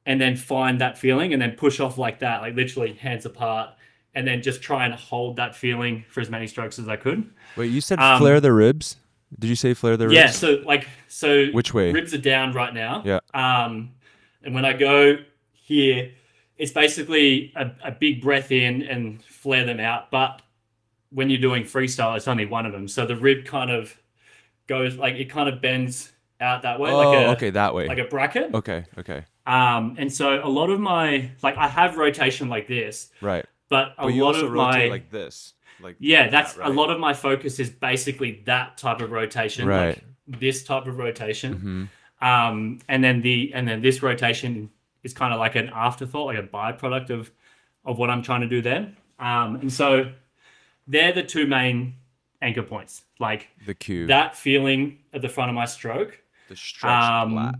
and then find that feeling and then push off like that, like literally hands apart, and then just try and hold that feeling for as many strokes as I could. Wait, you said flare the ribs? Did you say flare the ribs? Yeah, so which way? Ribs are down right now. Yeah. And when I go here, it's basically a big breath in and flare them out. But when you're doing freestyle, it's only one of them. So the rib kind of goes like it kind of bends out that way. That way. Like a bracket. Okay. And so a lot of my I have rotation like this. Right. But you lot also of rotate my like this. That's right? A lot of my focus is basically that type of rotation, right? Like this type of rotation, and then this rotation is kind of like an afterthought, like a byproduct of what I'm trying to do there. And so they're the two main anchor points, like the cue, that feeling at the front of my stroke, the stretched lat,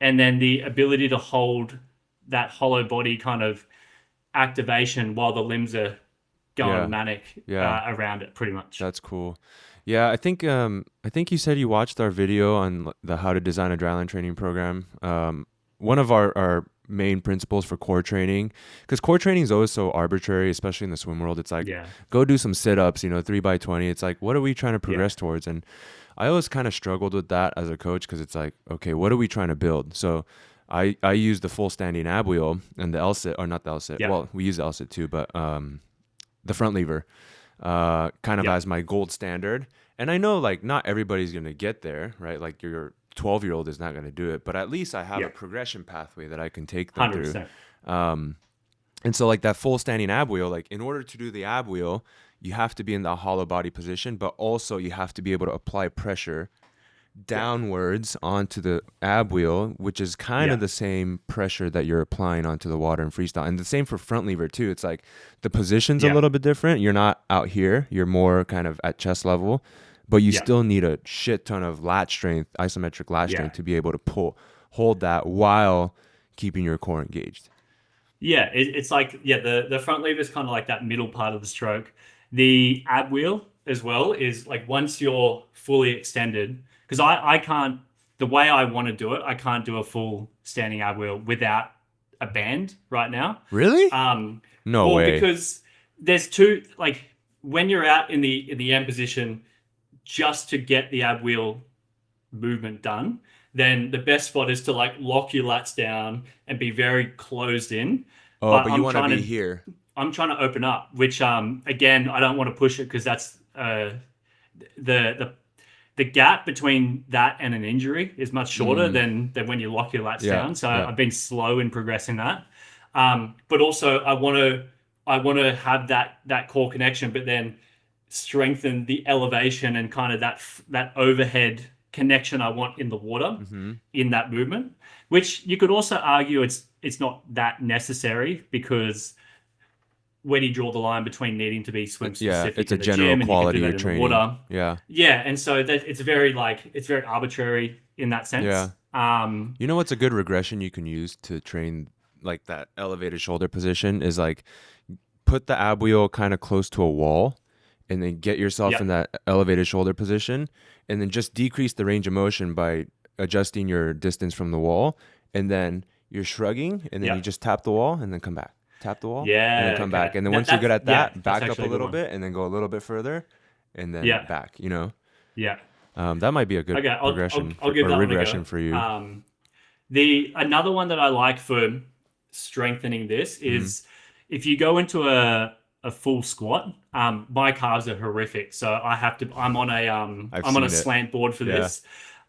and then the ability to hold that hollow body kind of activation while the limbs are going manic around it, pretty much. That's cool. Yeah, I think you said you watched our video on the how to design a dryland training program. One of our main principles for core training, because core training is always so arbitrary, especially in the swim world. It's like, go do some sit-ups, 3x20. It's like, what are we trying to progress towards? And I always kind of struggled with that as a coach, because it's like, okay, what are we trying to build? So I use the full standing ab wheel and the L-sit, or not the L-sit. Yeah. Well, we use the L-sit too, but the front lever kind of as my gold standard. And I know like not everybody's going to get there, right? Like your 12-year-old is not going to do it, but at least I have a progression pathway that I can take them 100%. through. And so like that full standing ab wheel, like in order to do the ab wheel, you have to be in the hollow body position, but also you have to be able to apply pressure downwards onto the ab wheel, which is kind of the same pressure that you're applying onto the water in freestyle. And the same for front lever too. It's like the position's a little bit different. You're not out here, you're more kind of at chest level, but you still need a shit ton of lat strength, isometric lat strength, to be able to hold that while keeping your core engaged. Yeah, it's like the front lever is kind of like that middle part of the stroke. The ab wheel as well is like once you're fully extended, because I can't, the way I want to do it, I can't do a full standing ab wheel without a band right now. Really? No way. Because there's two, like when you're out in the M position, just to get the ab wheel movement done, then the best spot is to like lock your lats down and be very closed in. Oh, but you want to be here. I'm trying to open up, which again, I don't want to push it because that's the gap between that and an injury is much shorter than when you lock your lats down. So I've been slow in progressing that. But also I want to have that core connection, but then strengthen the elevation and kind of that overhead connection I want in the water in that movement, which you could also argue it's not that necessary, because where do you draw the line between needing to be swim specific? It's a general quality of training. Water? Yeah, and so that it's very arbitrary in that sense. You know what's a good regression you can use to train like that elevated shoulder position is like put the ab wheel kind of close to a wall, and then get yourself in that elevated shoulder position, and then just decrease the range of motion by adjusting your distance from the wall, and then you're shrugging, and then you just tap the wall, and then come back. Tap the wall, and then come back. And then once you're good at that, back up a little bit, and then go a little bit further, and then back, that might be a good progression I'll give or that regression for you. Another one that I like for strengthening this is if you go into a full squat, my calves are horrific, so I'm on a slant board for this.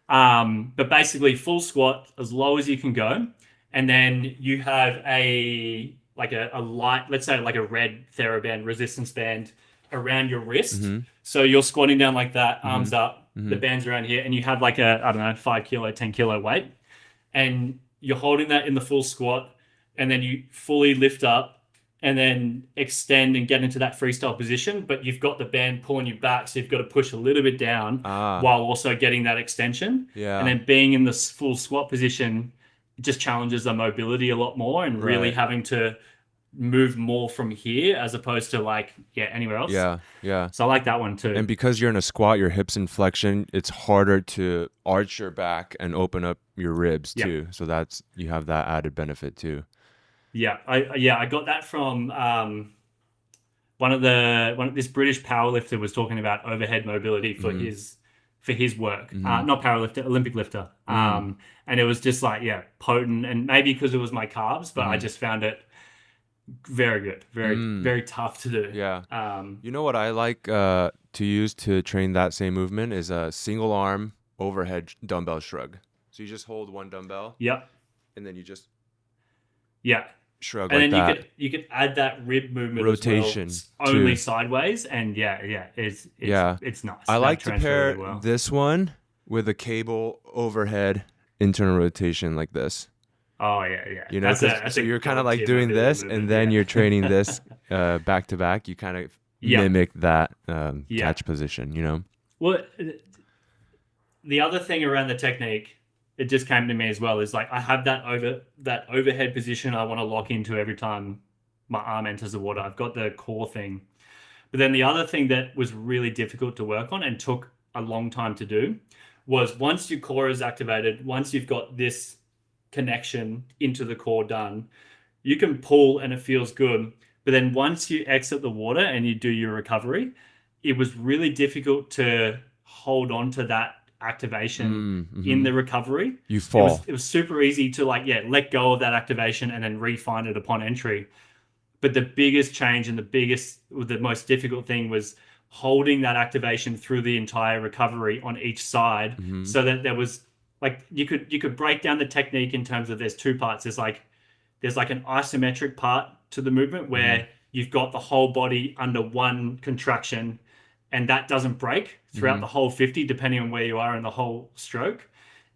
But basically full squat as low as you can go, and then you have a light, let's say like a red TheraBand resistance band around your wrist. So you're squatting down like that, arms up, the band's around here, and you have like a, I don't know, 5 kilo, 10 kilo weight, and you're holding that in the full squat, and then you fully lift up and then extend and get into that freestyle position, but you've got the band pulling you back, so you've got to push a little bit down while also getting that extension. Yeah. And then being in the full squat position just challenges the mobility a lot more, and really having to move more from here as opposed to like anywhere else. Yeah. So I like that one too. And because you're in a squat, your hips in flexion, it's harder to arch your back and open up your ribs too. So you have that added benefit too. Yeah, I got that from this British powerlifter was talking about overhead mobility for his work. Not powerlifter, Olympic lifter. And it was just like potent, and maybe because it was my carbs, but I just found it very good, very tough to do. Yeah. You know what I like to use to train that same movement is a single arm overhead dumbbell shrug. So you just hold one dumbbell. Yep. And then you just shrug and like then that. You could add that rib movement rotation as well, only sideways, and it's nice. I like to pair this one with a cable overhead internal rotation like this. Oh yeah. You know, so you're kind of like doing this, and then you're training this back to back. You kind of mimic that catch position. You know. Well, the other thing around the technique, it just came to me as well, is like I have that overhead position I want to lock into every time my arm enters the water. I've got the core thing, but then the other thing that was really difficult to work on and took a long time to do was once your core is activated, once you've got this connection into the core done, you can pull and it feels good. But then once you exit the water and you do your recovery, it was really difficult to hold on to that activation in the recovery. You fall. It was super easy to let go of that activation and then refine it upon entry. But the biggest change and the most difficult thing was holding that activation through the entire recovery on each side, so that there was you could break down the technique in terms of there's two parts. There's like an isometric part to the movement where you've got the whole body under one contraction, and that doesn't break throughout the whole 50, depending on where you are in the whole stroke.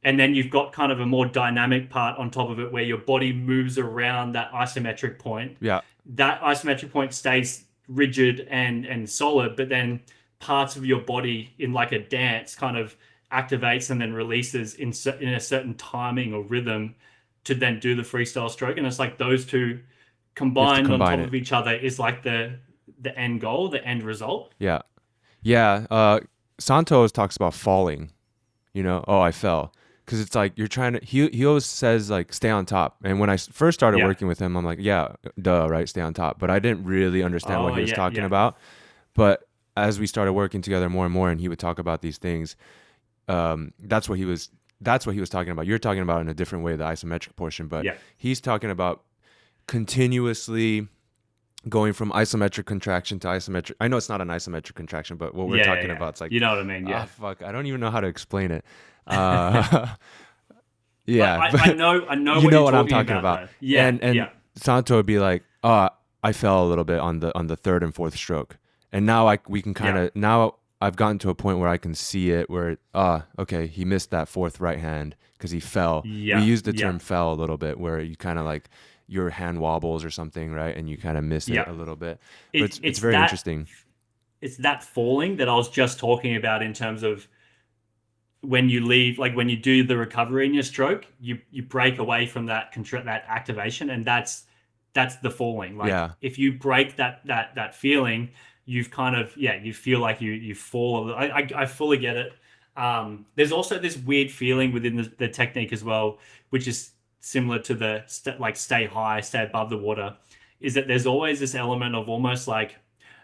And then you've got kind of a more dynamic part on top of it where your body moves around that isometric point. Yeah. That isometric point stays rigid and solid, but then parts of your body in like a dance kind of activates and then releases in a certain timing or rhythm to then do the freestyle stroke. And it's like those two combined on top of each other is like the end goal, the end result. Yeah. Santos talks about falling, I fell. Because it's like you're trying to, he always says like, stay on top. And when I first started working with him, I'm like, right, stay on top. But I didn't really understand what he was talking about. But as we started working together more and more, and he would talk about these things, that's what he was talking about. You're talking about in a different way, the isometric portion, but he's talking about continuously going from isometric contraction to isometric. I know it's not an isometric contraction, but what we're talking about, it's like, you know what I mean? Yeah. Fuck, I don't even know how to explain it. I know. You know what I'm talking about. Though. Yeah. And Santo would be like, I fell a little bit on the third and fourth stroke, and now we can kind of now I've gotten to a point where I can see it where okay, he missed that fourth right hand because he fell. We use the term fell a little bit, where you kind of like your hand wobbles or something, right? And you kind of miss it a little bit. But it's very interesting. It's that falling that I was just talking about in terms of when you leave, like when you do the recovery in your stroke, you break away from that activation, and that's the falling. Like if you break that feeling, you've kind of you feel like you fall. I fully get it. There's also this weird feeling within the technique as well, which is similar to the stay high, stay above the water, is that there's always this element of almost like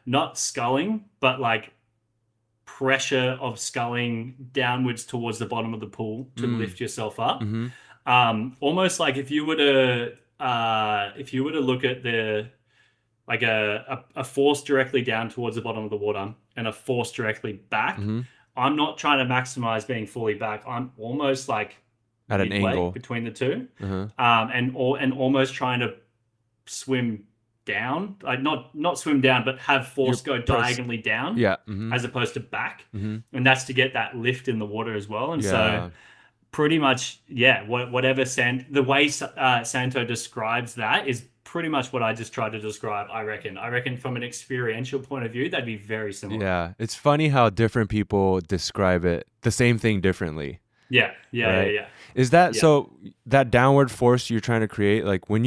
not sculling, but like pressure of sculling downwards towards the bottom of the pool to lift yourself up. Almost like if you were to look at the like a force directly down towards the bottom of the water and a force directly back. I'm not trying to maximize being fully back. I'm almost like at an angle between the two, and almost trying to swim down, like not swim down, but have force go diagonally down, Yeah. as opposed to back, Mm-hmm. and that's to get that lift in the water as well. And Yeah. so pretty much, yeah, whatever the way Santo describes that is pretty much what I just tried to describe. I reckon from an experiential point of view, that'd be very similar. Yeah, it's funny how different people describe it, the same thing differently. Yeah. Right? Is that so? That downward force you're trying to create, like when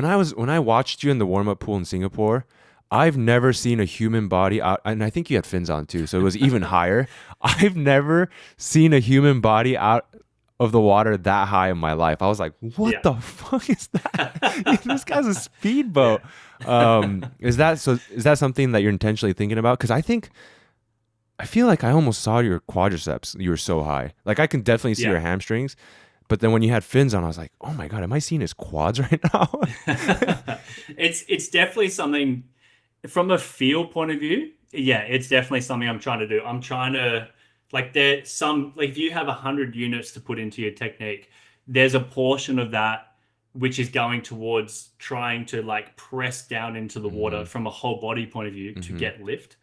I watched you in the warm up pool in Singapore, I've never seen a human body out, and I think you had fins on too, so it was even higher. I've never seen a human body out of the water that high in my life. I was like, what the fuck is that? This guy's a speedboat. Is that something that you're intentionally thinking about? Because I feel like I almost saw your quadriceps. You were so high. Like I can definitely see your hamstrings. But then when you had fins on, I was like, oh my God, am I seeing his quads right now? It's definitely something from a feel point of view. Yeah, it's definitely something I'm trying to do. I'm trying to, like, if you have 100 units to put into your technique, there's a portion of that which is going towards trying to like press down into the water from a whole body point of view to get lift.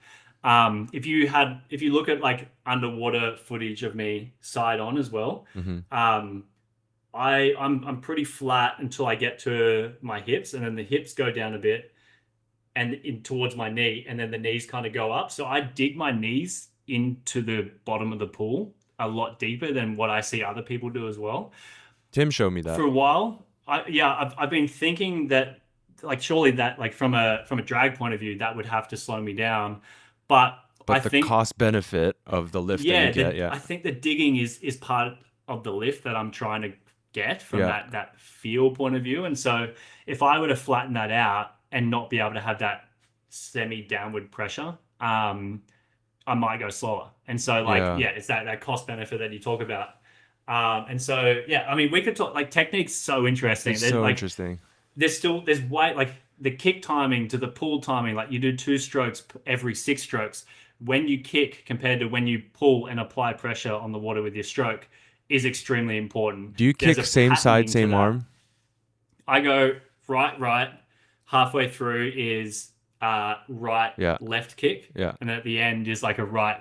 If you look at like underwater footage of me side on as well, I'm pretty flat until I get to my hips, and then the hips go down a bit and in towards my knee, and then the knees kind of go up. So I dig my knees into the bottom of the pool a lot deeper than what I see other people do as well. Tim showed me that for a while. I've been thinking that, like, surely that, like, from a drag point of view, that would have to slow me down, but I think cost benefit of the lift that you get, I think the digging is part of the lift that I'm trying to get from that feel point of view. And so if I were to flatten that out and not be able to have that semi downward pressure, I might go slower. And so it's that cost benefit that you talk about. And so, I mean, we could talk, like, technique's so interesting. It's so interesting. There's way, like, the kick timing to the pull timing, like you do 2 strokes every 6 strokes. When you kick compared to when you pull and apply pressure on the water with your stroke is extremely important. Do you kick same side, same arm? I go right, halfway through is right, left kick, and at the end is like a right.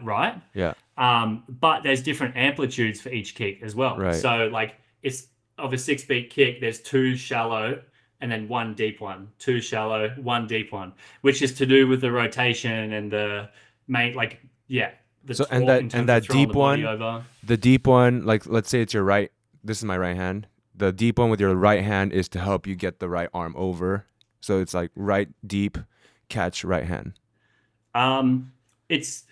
But there's different amplitudes for each kick as well. Right. So like, it's of a 6-beat kick, there's 2 shallow and then 1 deep one, 2 shallow, 1 deep one, which is to do with the rotation and the main, like, that deep one, the deep one, like, let's say it's your right, this is my right hand. The deep one with your right hand is to help you get the right arm over. So it's like right deep, catch right hand. It's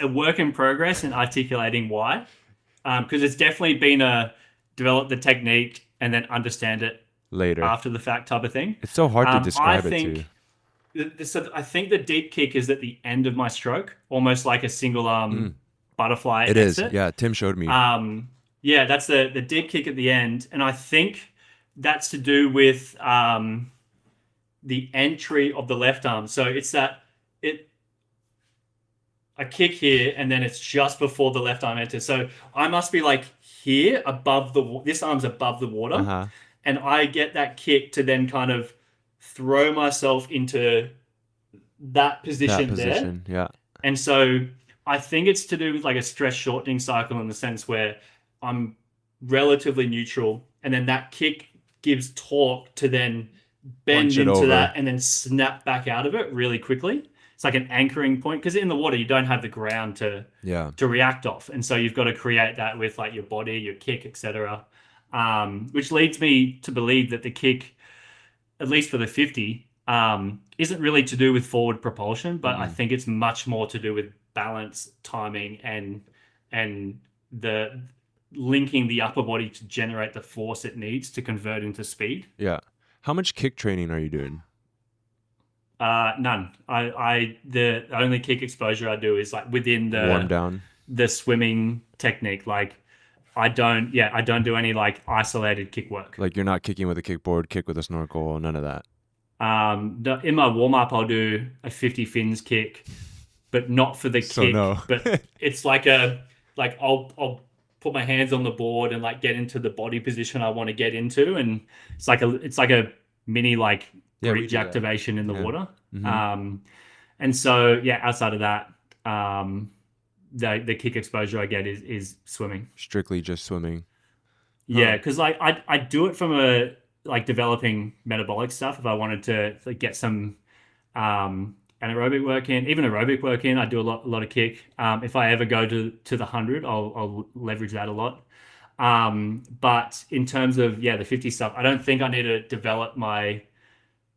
a work in progress in articulating why, because it's definitely been develop the technique and then understand it later after the fact type of thing. It's so hard to describe it too. So I think the deep kick is at the end of my stroke, almost like a single arm butterfly exit. Is. Yeah, Tim showed me. That's the deep kick at the end, and I think that's to do with the entry of the left arm. So it's a kick here, and then it's just before the left arm enters. So I must be like here above this arm's above the water, and I get that kick to then kind of throw myself into that position there. Yeah. And so I think it's to do with like a stress shortening cycle, in the sense where I'm relatively neutral, and then that kick gives torque to then bend into that and then snap back out of it really quickly. It's like an anchoring point, because in the water you don't have the ground to react off, and so you've got to create that with like your body, your kick, etc. Which leads me to believe that the kick, at least for the 50, isn't really to do with forward propulsion, but I think it's much more to do with balance, timing, and the linking the upper body to generate the force it needs to convert into speed. Yeah. How much kick training are you doing? None. The only kick exposure I do is like within the warm down, the swimming technique. Like I don't do any like isolated kick work. Like you're not kicking with a kickboard, kick with a snorkel, none of that. In my warm up, I'll do a 50 fins kick, but not for the kick. No. But it's like I'll put my hands on the board and like get into the body position I want to get into, and it's like a mini like Yeah, we bridge do that. activation in the Yeah. water. Mhm. And so yeah, outside of that, the kick exposure I get is swimming. Strictly just swimming. Yeah, Huh. because like I do it from a like developing metabolic stuff. If I wanted to like get some anaerobic work in, even aerobic work in, I do a lot of kick. If I ever go to the 100, I'll leverage that a lot. But in terms of yeah, the 50 stuff, I don't think I need to develop my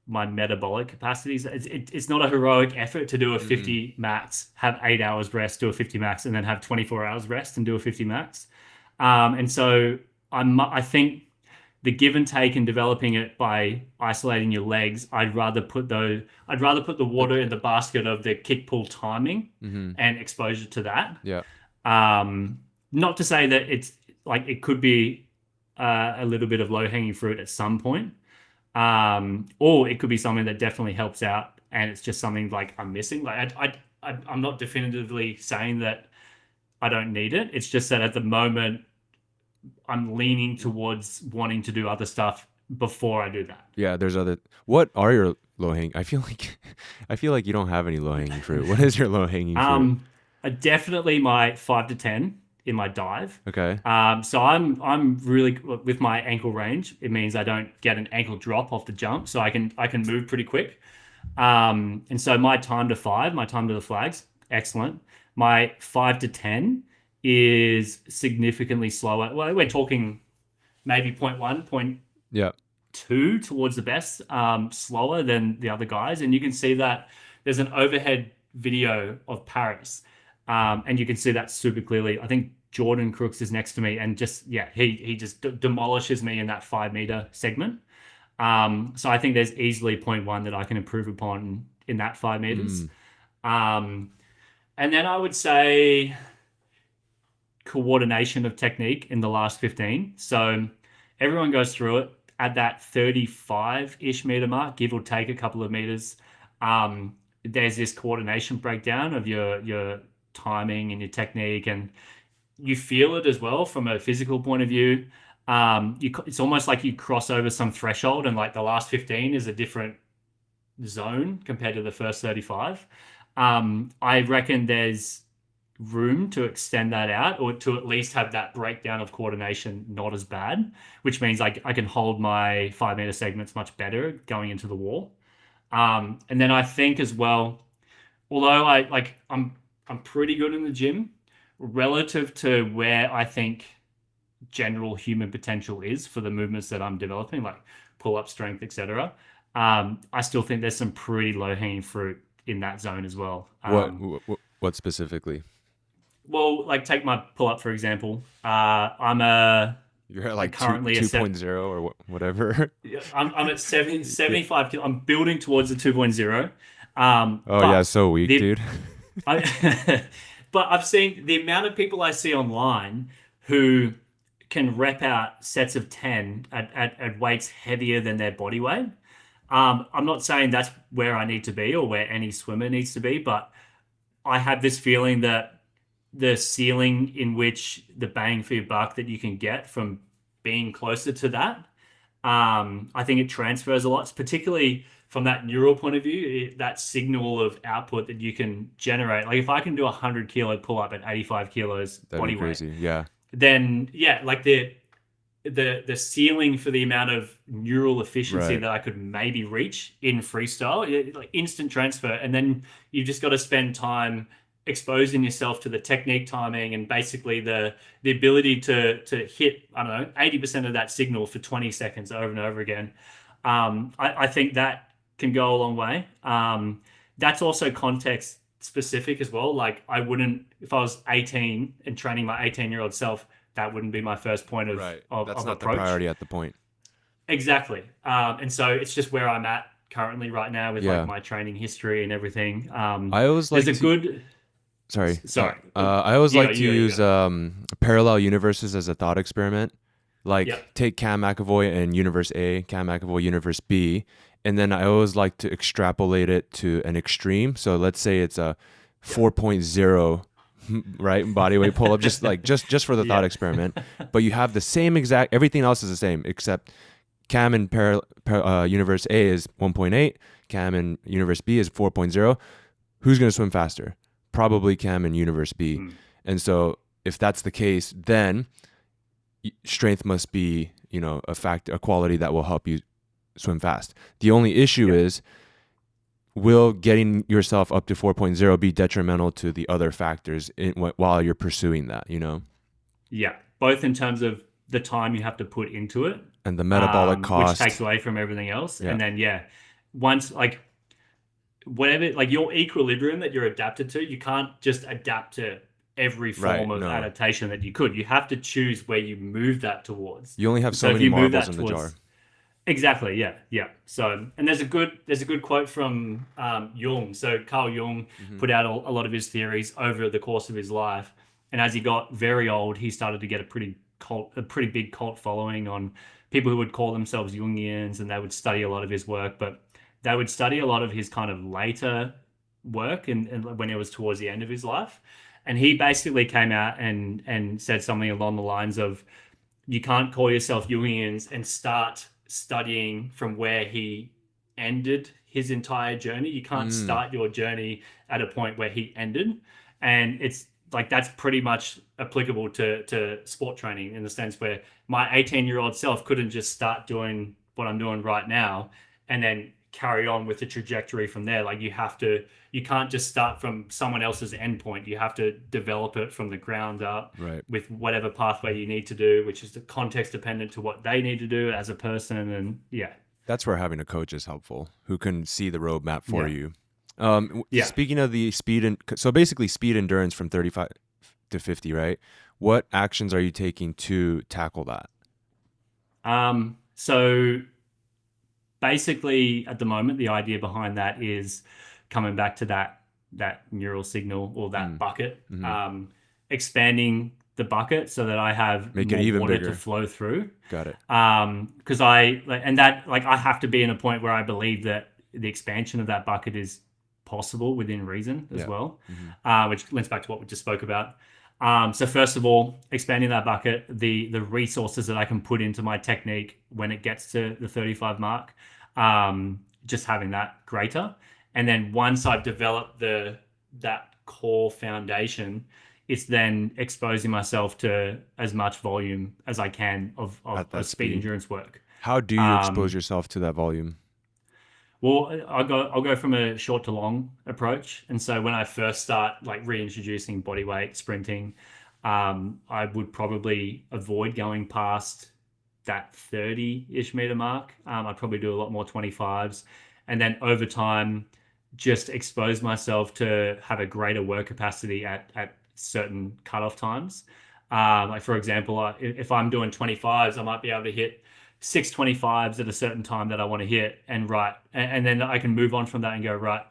metabolic capacities. It's not a heroic effort to do a Mm-mm. 50 max, have 8 hours rest, do a 50 max, and then have 24 hours rest and do a 50 max. And so I think the give and take in developing it by isolating your legs, I'd rather put the water in the basket of the kick pull timing Mm-hmm. and exposure to that. Yeah. Not to say that it's like it could be a little bit of low hanging fruit at some point, or it could be something that definitely helps out, and it's just something like I'm missing. Like I'm not definitively saying that I don't need it. It's just that at the moment I'm leaning towards wanting to do other stuff before I do that. Yeah, there's other. What are your low hanging? I feel like, I feel like you don't have any low hanging fruit. What is your low hanging fruit? Um, Definitely my 5 to 10 in my dive. Okay. So I'm really with my ankle range. It means I don't get an ankle drop off the jump, so I can move pretty quick. And so my time to five, my time to the flags, excellent. My 5 to 10 is significantly slower. Well, we're talking maybe point one, point Yeah. two towards the best, slower than the other guys. And you can see that there's an overhead video of Paris, and you can see that super clearly. I think Jordan Crooks is next to me, and just yeah, he just demolishes me in that 5 meter segment. So I think there's easily point one that I can improve upon in that 5 meters. Mm. Um, and then I would say coordination of technique in the last 15. So everyone goes through it at that 35-ish meter mark, give or take a couple of meters. There's this coordination breakdown of your timing and your technique, and you feel it as well from a physical point of view. It's almost like you cross over some threshold, and like the last 15 is a different zone compared to the first 35. I reckon there's room to extend that out, or to at least have that breakdown of coordination not as bad, which means I can hold my 5 meter segments much better going into the wall. And then I think as well, although I'm pretty good in the gym relative to where I think general human potential is for the movements that I'm developing, like pull up strength, etc. I still think there's some pretty low hanging fruit in that zone as well. What specifically? Well, like take my pull up for example. You're at like currently 2.0 or whatever. I'm at 75 kilos. I'm building towards the 2.0. Oh yeah, so weak, dude. But I've seen the amount of people I see online who can rep out sets of 10 at weights heavier than their body weight. I'm not saying that's where I need to be or where any swimmer needs to be, but I have this feeling that the ceiling in which the bang for your buck that you can get from being closer to that, I think it transfers a lot, particularly from that neural point of view, that signal of output that you can generate. Like if I can do 100 kilo pull up at 85 kilos That'd body be crazy. weight, Yeah. then yeah, like the ceiling for the amount of neural efficiency Right. that I could maybe reach in freestyle, like instant transfer. And then you've just got to spend time exposing yourself to the technique timing and basically the ability to hit, I don't know, 80% of that signal for 20 seconds over and over again. I think that can go a long way. That's also context specific as well. Like I wouldn't, if I was 18 and training my 18-year-old self, that wouldn't be my first point of Right. of, That's of not approach. the priority at the point. Exactly. And so it's just where I'm at currently right now with Yeah. like my training history and everything. I always like there's a to, good. sorry. Sorry. I always You like go, to you go, you use parallel universes as a thought experiment. Like Yep. take Cam McEvoy and Universe A, Cam McEvoy Universe B, and then I always like to extrapolate it to an extreme. So let's say it's a 4.0, right, body weight pull up, just for the thought Yeah. experiment. But you have the same exact, everything else is the same except cam in universe A is 1.8, cam in universe B is 4.0. Who's going to swim faster? Probably cam in universe B. And so if that's the case, then strength must be, a quality that will help you swim fast. The only issue is, will getting yourself up to 4.0 be detrimental to the other factors while you're pursuing that, Yeah, both in terms of the time you have to put into it and the metabolic cost, which takes away from everything else. Yeah. And then, once whatever, your equilibrium that you're adapted to, you can't just adapt to every form of adaptation that you could. You have to choose where you move that towards. You only have so many marbles in the jar. Exactly. Yeah. So, and there's a good quote from Jung. So Carl Jung put out a lot of his theories over the course of his life, and as he got very old, he started to get a pretty big cult following on people who would call themselves Jungians, and they would study a lot of his work, but they would study a lot of his kind of later work and when it was towards the end of his life. And he basically came out and said something along the lines of, you can't call yourself Jungians and start studying from where he ended his entire journey. You can't start your journey at a point where he ended. And it's that's pretty much applicable to sport training, in the sense where my 18-year-old self couldn't just start doing what I'm doing right now and then carry on with the trajectory from there. You can't just start from someone else's endpoint. You have to develop it from the ground up, right, with whatever pathway you need to do, which is the context dependent to what they need to do as a person. And that's where having a coach is helpful, who can see the roadmap for you. Speaking of the so basically speed endurance from 35 to 50, right? What actions are you taking to tackle that? So basically, at the moment, the idea behind that is coming back to that neural signal, or that bucket, expanding the bucket so that I have more water bigger to flow through. Got it. Because I have to be in a point where I believe that the expansion of that bucket is possible within reason as well, which links back to what we just spoke about. So first of all, expanding that bucket, the resources that I can put into my technique when it gets to the 35 mark, just having that greater. And then once I've developed that core foundation, it's then exposing myself to as much volume as I can of speed endurance work. How do you expose yourself to that volume? Well, I'll go from a short to long approach. And so when I first start reintroducing body weight sprinting, I would probably avoid going past that 30-ish meter mark. I'd probably do a lot more 25s. And then over time, just expose myself to have a greater work capacity at certain cutoff times. For example, if I'm doing 25s, I might be able to hit 625s at a certain time that I want to hit, and then I can move on from that and go, right,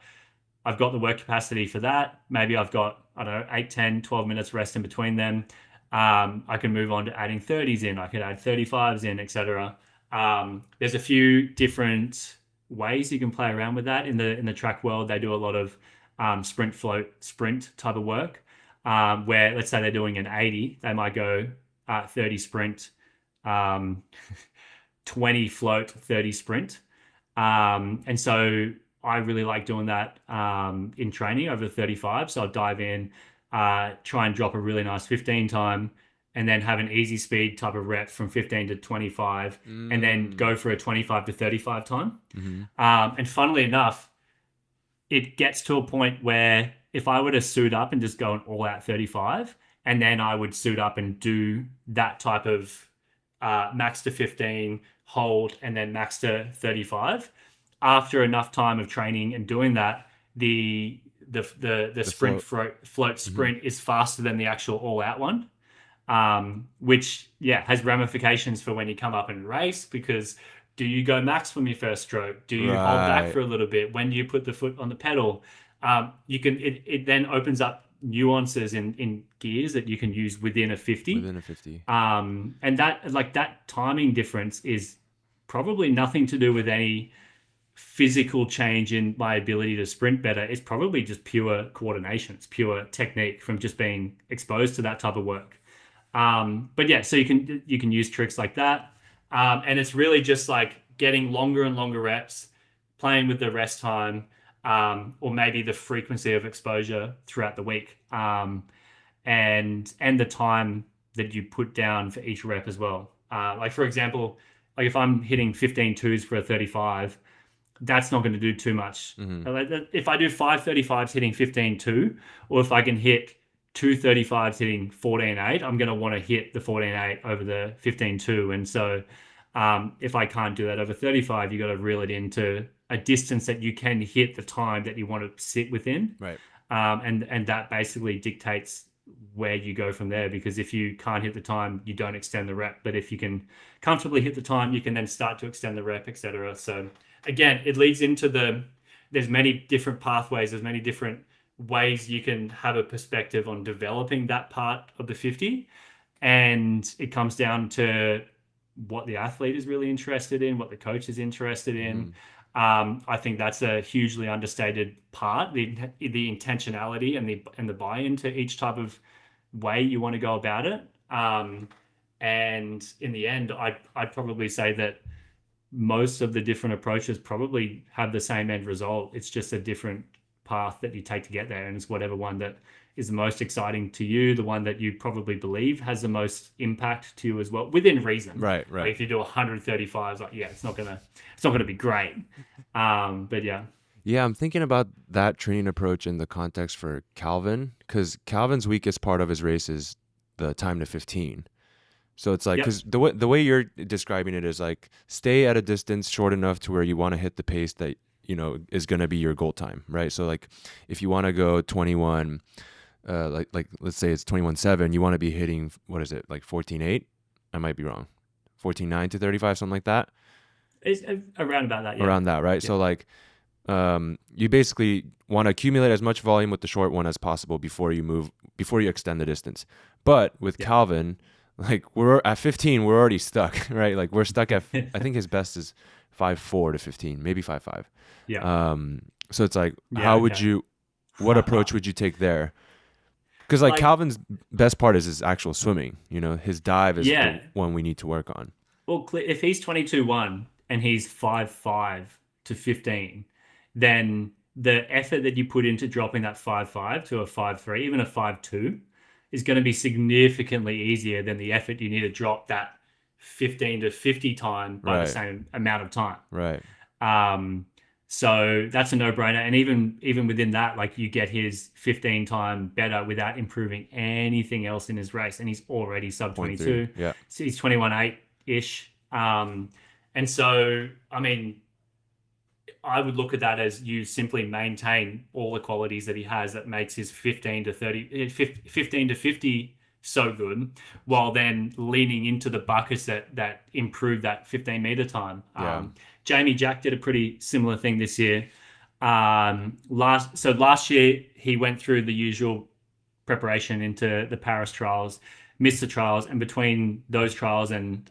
I've got the work capacity for that. Maybe I've got, 8, 10, 12 minutes rest in between them. I can move on to adding 30s in. I could add 35s in, etc. There's a few different ways you can play around with that. In the track world, they do a lot of sprint, float, sprint type of work, where let's say they're doing an 80, they might go 30 sprint, 20 float, 30 sprint. And so I really like doing that in training over 35. So I'll dive in, try and drop a really nice 15 time, and then have an easy speed type of rep from 15 to 25, and then go for a 25 to 35 time. And funnily enough, it gets to a point where if I were to suit up and just go an all out 35, and then I would suit up and do that type of max to 15, hold, and then max to 35, after enough time of training and doing that, the sprint float sprint is faster than the actual all out one. Which has ramifications for when you come up and race, because do you go max from your first stroke? Do you hold back for a little bit? When do you put the foot on the pedal? It then opens up nuances in gears that you can use within a 50. And that timing difference is probably nothing to do with any physical change in my ability to sprint better. It's probably just pure coordination. It's pure technique from just being exposed to that type of work. So you can use tricks like that. And it's really just like getting longer and longer reps, playing with the rest time, or maybe the frequency of exposure throughout the week, and the time that you put down for each rep as well. Like for example, like if I'm hitting 15 twos for a 35, that's not going to do too much. If I do 5 35s hitting 15-2, or if I can hit 2 35s hitting 14-8, I'm going to want to hit the 14-8 over the 15-2. And so if I can't do that over 35, you got to reel it into a distance that you can hit the time that you want to sit within. Right. And that basically dictates where you go from there, because if you can't hit the time, you don't extend the rep. But if you can comfortably hit the time, you can then start to extend the rep, etc. So again, it leads into there's many different pathways, there's many different ways you can have a perspective on developing that part of the 50. And it comes down to what the athlete is really interested in, what the coach is interested in. I think that's a hugely understated part, the intentionality and the buy-in to each type of way you want to go about it. And in the end, I'd probably say that most of the different approaches probably have the same end result. It's just a different path that you take to get there, and it's whatever one that is the most exciting to you, the one that you probably believe has the most impact to you as well, within reason. Right. Like if you do 135s, like it's not gonna be great. But yeah. Yeah, I'm thinking about that training approach in the context for Calvin, because Calvin's weakest part of his race is the time to 15. So it's like, because the way you're describing it is like, stay at a distance short enough to where you want to hit the pace that is going to be your goal time, right? So like, if you want to go 21, like let's say it's 21.7, you want to be hitting, what is it, like 14.8? I might be wrong, 14.9 to 35, something like that. It's around about that. Yeah. Around that, right? Yeah. So like, you basically want to accumulate as much volume with the short one as possible before you extend the distance. But with Calvin, like we're at 15, we're already stuck, right? Like we're stuck at, I think his best is 5.4 to 15, maybe 5.5. Yeah. So it's like, what approach would you take there? Because like Calvin's best part is his actual swimming, his dive is the one we need to work on. Well, if he's 22.1 and he's 5.5 to 15, then the effort that you put into dropping that 5.5 to a 5.3, even a 5.2, is going to be significantly easier than the effort you need to drop that 15 to 50 time by the same amount of time. Right. So that's a no-brainer. And even within that, like you get his 15 time better without improving anything else in his race. And he's already sub 22. Yeah. So he's 21.8-ish. And so, I mean, I would look at that as you simply maintain all the qualities that he has that makes his 15 to 50 so good, while then leaning into the buckets that improve that 15-meter time. Jamie Jack did a pretty similar thing this year. Last year he went through the usual preparation into the Paris trials, missed the trials, and between those trials and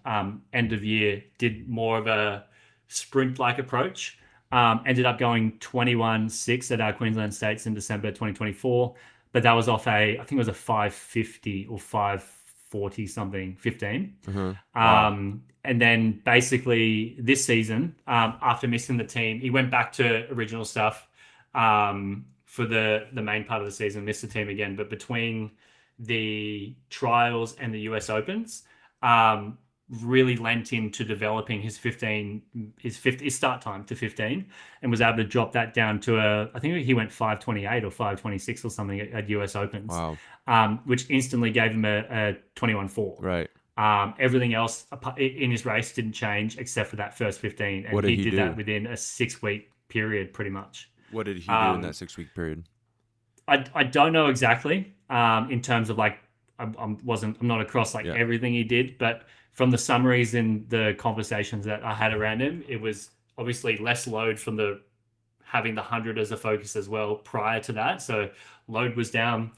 end of year did more of a sprint-like approach. Ended up going 21.6 at our Queensland States in December 2024, but that was off I think it was a 550 or 540 something 15. Wow. And then basically this season, after missing the team, he went back to original stuff for the main part of the season, missed the team again. But between the trials and the US Opens, really lent into developing his start time to 15, and was able to drop that down to I think he went 5.28 or 5.26 or something at US Opens. Wow. Which instantly gave him a 21.4. Right. Everything else in his race didn't change except for that first 15, and he did that within a 6-week period, pretty much. What did he do in that 6-week period? I don't know exactly in terms of like I'm not across everything he did, but from the summaries and the conversations that I had around him, it was obviously less load from having the 100 as a focus as well prior to that. So load was down,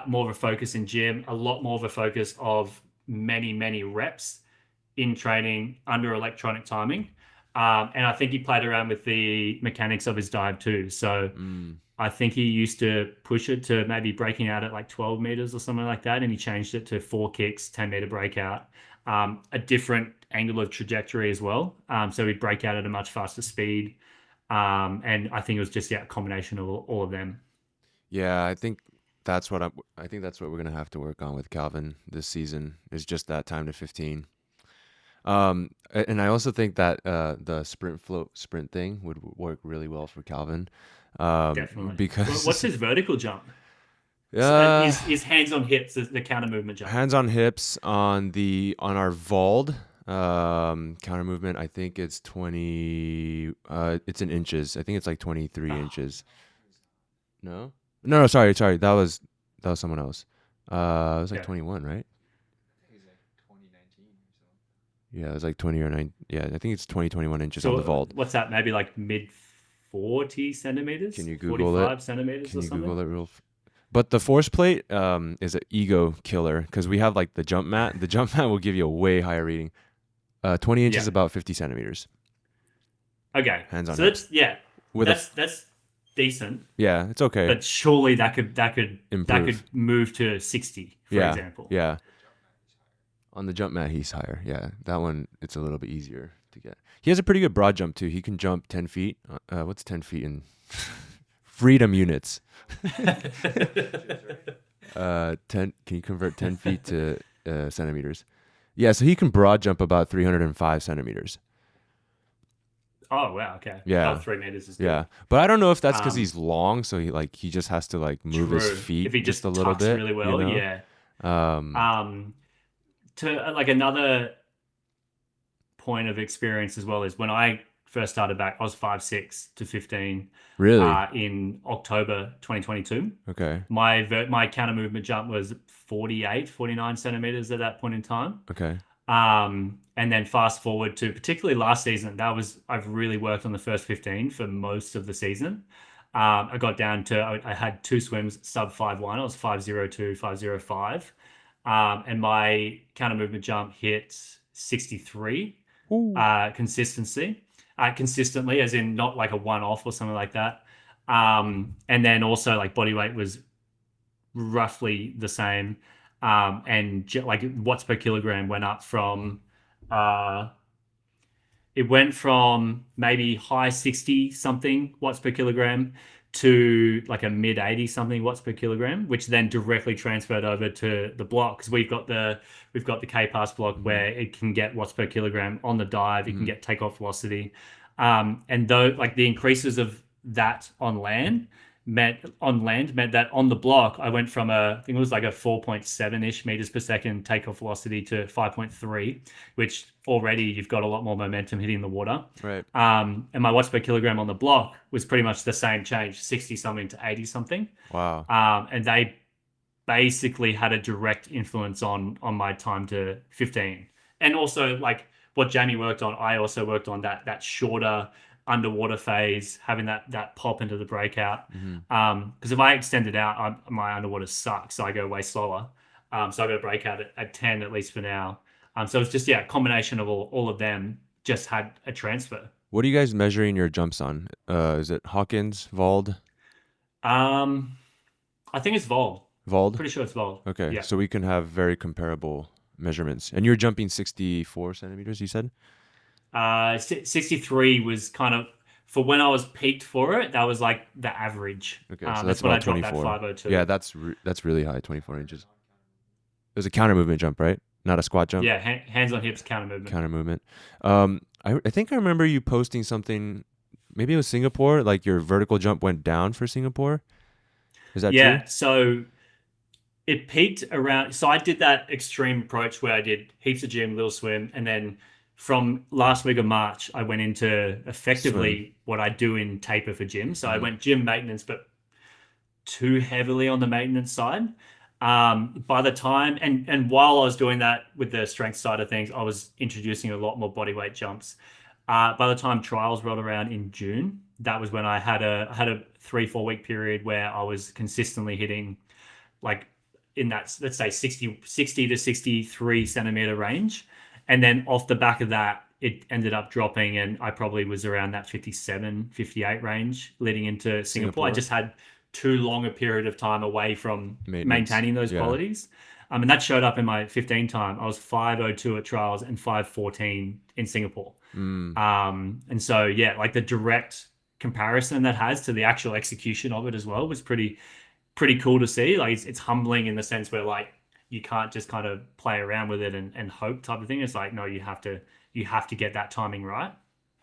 more of a focus in gym, a lot more of a focus of many reps in training under electronic timing. And I think he played around with the mechanics of his dive too. So I think he used to push it to maybe breaking out at like 12 meters or something like that, and he changed it to 4 kicks, 10-meter breakout, a different angle of trajectory as well. So he'd break out at a much faster speed, and I think it was just a combination of all of them. Yeah, I think that's what we're gonna have to work on with Calvin this season is just that time to 15. And I also think that the sprint float sprint thing would work really well for Calvin, Definitely. because What's his vertical jump? His hands on hips, the counter movement jump. hands on hips on our Vald counter movement. I think it's 20. It's in inches. I think it's like 23 inches. No, sorry. That was someone else. It was like 21, right? He's like 2019 or so. Yeah, it was like 20 or 9. Yeah, I think it's 21 inches So on the vault. what's that? Maybe like mid 40 centimeters? Can you Google 45 it? centimeters Can or you something? Google it But the force plate is an ego killer because we have like the jump mat. The jump mat will give you a way higher reading. 20 inches, about 50 centimeters. Okay. Hands on So hips. that's decent. Yeah, it's okay. But surely that could Improve. move to 60, for Yeah, example. yeah. On the jump mat, he's higher. Yeah, that one, it's a little bit easier to get. He has a pretty good broad jump, too. He can jump 10 feet. What's 10 feet in freedom units? 10. Can you convert 10 feet to centimeters? Yeah, so he can broad jump about 305 centimeters. Oh wow, okay. Yeah. 3 meters is good. Yeah, but I don't know if that's because he's long, so he just has to like move his True. feet If he just just a little tucks bit. really well, you know? yeah. To like another point of experience as well is when I first started back, I was 5'6" to 15. Really? In October 2022. Okay. My counter movement jump was 49 centimeters at that point in time. Okay. And then fast forward to particularly last season, I've really worked on the first 15 for most of the season. I got down to, I had 2 swims sub 5'1". I was 5'02", 5'05". And my counter movement jump hit 63 consistently, as in not like a one-off or something like that. And then also like body weight was roughly the same. And like watts per kilogram went up from it went from maybe high 60 something watts per kilogram to like a mid 80 something watts per kilogram, which then directly transferred over to the block, because we've got the K-Pass block where it can get watts per kilogram on the dive, it can get takeoff velocity. And though like the increases of that on land meant that on the block I went from I think it was like a 4.7-ish meters per second takeoff velocity to 5.3, which already you've got a lot more momentum hitting the water. Right. And my watts per kilogram on the block was pretty much the same change, 60 something to 80 something. Wow. And they basically had a direct influence on my time to 15. And also like what Jamie worked on, I also worked on that shorter underwater phase, having that pop into the breakout. Because if I extend it out, my underwater sucks, so I go way slower. So I got to break out at 10 at least for now. So it's just a combination of all of them just had a transfer. What are you guys measuring your jumps on? Is it Hawkins, Vald? I think it's Vald. Vald? Pretty sure it's Vald. Okay, Yeah. so we can have very comparable measurements. And you're jumping 64 centimeters, you said? 63 was kind of, for when I was peaked for it, that was like the average. Okay, so that's that's when I about dropped 24. that 502. Yeah, that's really high, 24 inches. It was a counter movement jump, right? Not a squat jump? Yeah, hands on hips, counter movement. Counter movement. I think I remember you posting something, maybe it was Singapore, like your vertical jump went down for Singapore. Is that true? Yeah, so it peaked around, so I did that extreme approach where I did heaps of gym, little swim, and then from last week of March, I went into effectively what I do in taper for gym. So I went gym maintenance, but too heavily on the maintenance side. By the time, and while I was doing that with the strength side of things, I was introducing a lot more body weight jumps. By the time trials rolled around in June, that was when I had a 3-4 week period where I was consistently hitting like in that, let's say 60 to 63 centimeter range. And then off the back of that, it ended up dropping, and I probably was around that 57, 58 range leading into Singapore. I just had too long a period of time away from Maintenance. maintaining those Yeah. qualities. And that showed up in my 15 time. I was 5:02 at trials and 5:14 in Singapore. And so, yeah, like the direct comparison that has to the actual execution of it as well was pretty cool to see. Like it's humbling in the sense where like you can't just kind of play around with it and hope type of thing. It's like, no, you have to get that timing right.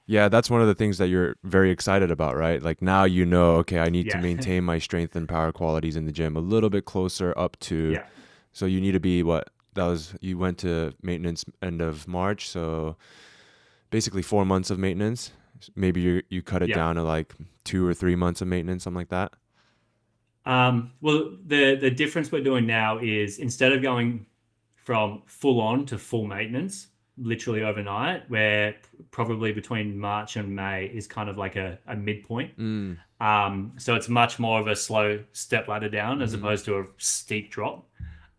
Yeah, that's one of the things that you're very excited about, right? Like now you know, okay, I need to Yeah. maintain my strength and power qualities in the gym a little bit closer up to. Yeah. So you need to be you went to maintenance end of March, so basically 4 months of maintenance. Maybe you cut it Yeah. down to like 2 or 3 months of maintenance, something like that. Well, the difference we're doing now is instead of going from full on to full maintenance, literally overnight, where probably between March and May is kind of like a midpoint. So it's much more of a slow step ladder down as opposed to a steep drop.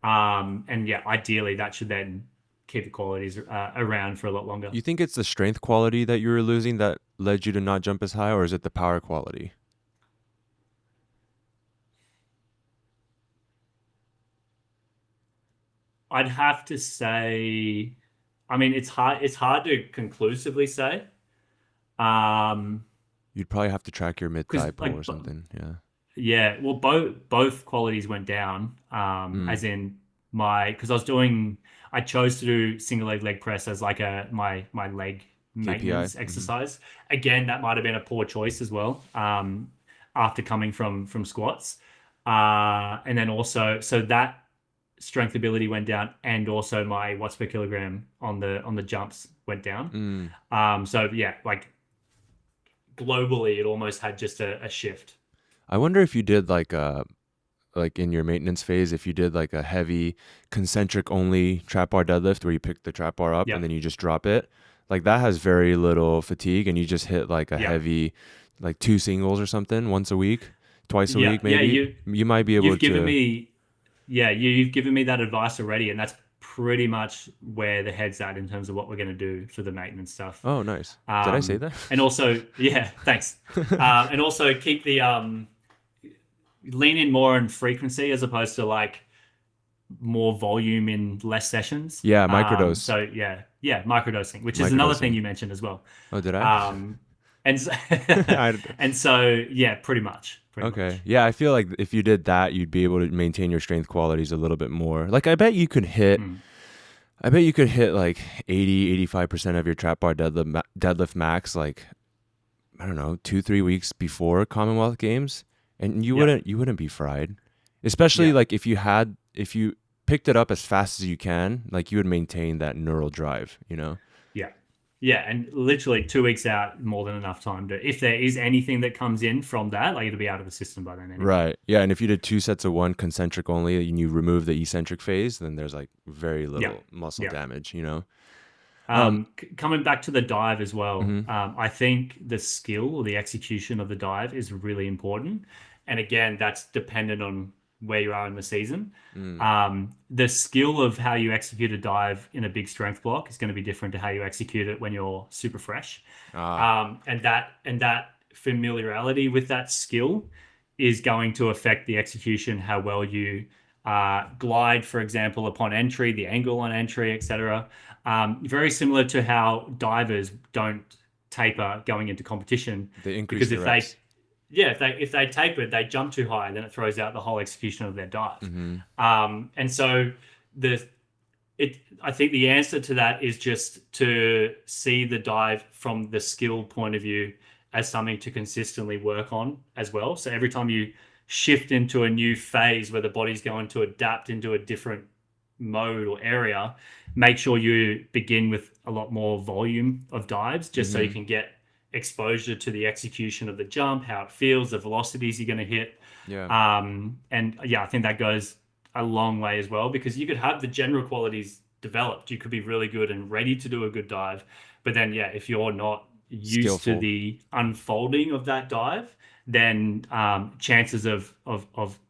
And yeah, ideally that should then keep the qualities around for a lot longer. You think it's the strength quality that you were losing that led you to not jump as high, or is it the power quality? I'd have to say, I mean, it's hard to conclusively say. You'd probably have to track your mid-thigh pull like, or something. Yeah. Yeah, well, both qualities went down. As in because I chose to do single leg press as like my leg maintenance exercise. Again, that might have been a poor choice as well. After coming from squats, and then also so that strength ability went down, and also my watts per kilogram on the jumps went down. So yeah, like globally, it almost had just a shift. I wonder if you did like in your maintenance phase, if you did like a heavy concentric only trap bar deadlift where you pick the trap bar up and then you just drop it, like that has very little fatigue, and you just hit like a heavy, like 2 singles or something once a week, twice a week maybe. You might be able you've given me that advice already, and that's pretty much where the head's at in terms of what we're going to do for the maintenance stuff. Oh, nice. Did I say that? And also, yeah, thanks. And also keep the lean in more on frequency as opposed to like more volume in less sessions. Yeah, microdose. So yeah, microdosing, which is another thing you mentioned as well. Oh, did I? And so, and so yeah, pretty much. Okay. Yeah, I feel like if you did that, you'd be able to maintain your strength qualities a little bit more. Like I bet you could hit like 80-85% of your trap bar deadlift max, like I don't know, 2-3 weeks before Commonwealth Games, and you wouldn't be fried. Especially like if you picked it up as fast as you can, like you would maintain that neural drive, you know? Yeah, and literally 2 weeks out, more than enough time to, if there is anything that comes in from that, like it'll be out of the system by then anyway. Right. Yeah, and if you did 2 sets of 1 concentric only and you remove the eccentric phase, then there's like very little muscle damage, you know? Coming back to the dive as well, I think the skill or the execution of the dive is really important. And again, that's dependent on where you are in the season. The skill of how you execute a dive in a big strength block is going to be different to how you execute it when you're super fresh. And that familiarity with that skill is going to affect the execution, how well you glide, for example, upon entry, the angle on entry, etc. Very similar to how divers don't taper going into competition. They increase because the reps. if they taper, they jump too high, then it throws out the whole execution of their dive. And so I think the answer to that is just to see the dive from the skill point of view as something to consistently work on as well. So every time you shift into a new phase where the body's going to adapt into a different mode or area, make sure you begin with a lot more volume of dives just so you can get exposure to the execution of the jump, how it feels, the velocities you're going to hit. I think that goes a long way as well, because you could have the general qualities developed. You could be really good and ready to do a good dive, but then if you're not used to the unfolding of that dive, then chances of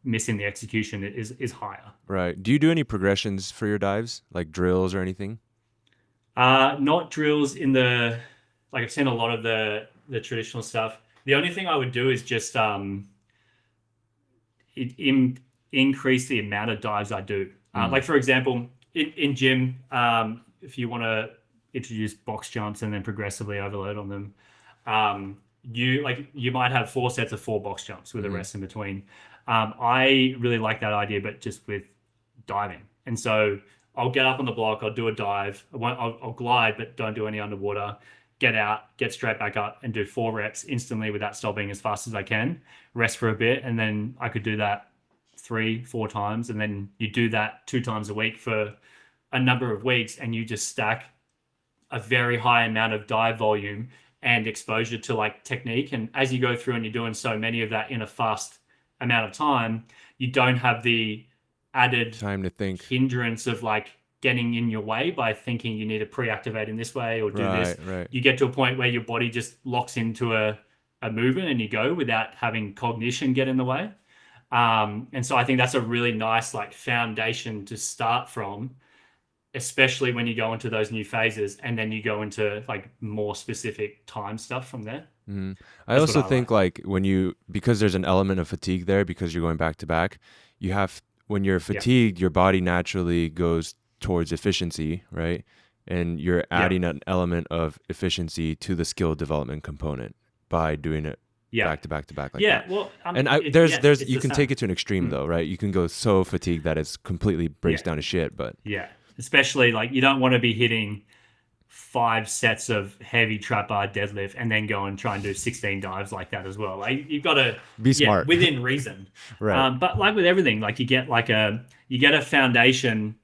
missing the execution is higher. Right. Do you do any progressions for your dives, like drills or anything? Not drills in the, like I've seen a lot of the traditional stuff. The only thing I would do is just increase the amount of dives I do. Like for example, in gym, if you want to introduce box jumps and then progressively overload on them, you might have 4 sets of 4 box jumps with a rest in between. I really like that idea, but just with diving. And so I'll get up on the block, I'll do a dive, I'll glide, but don't do any underwater. Get out, get straight back up, and do 4 reps instantly without stopping as fast as I can. Rest for a bit, and then I could do that 3-4 times, and then you do that 2 times a week for a number of weeks, and you just stack a very high amount of dive volume and exposure to like technique. And as you go through and you're doing so many of that in a fast amount of time, you don't have the added time to think hindrance of like getting in your way by thinking you need to pre-activate in this way or do this. Right. You get to a point where your body just locks into a movement and you go without having cognition get in the way. And so I think that's a really nice like foundation to start from, especially when you go into those new phases and then you go into like more specific time stuff from there. I also think like when because there's an element of fatigue there because you're going back to back, when you're fatigued, your body naturally goes towards efficiency, right? And you're adding an element of efficiency to the skill development component by doing it back to back to back like that. Well, and you can take it to an extreme though, right? You can go so fatigued that it's completely breaks down to shit, but especially like you don't want to be hitting 5 sets of heavy trap bar deadlift and then go and try and do 16 dives like that as well. Like you've got to be smart within reason. Right. But like with everything, like you get a foundation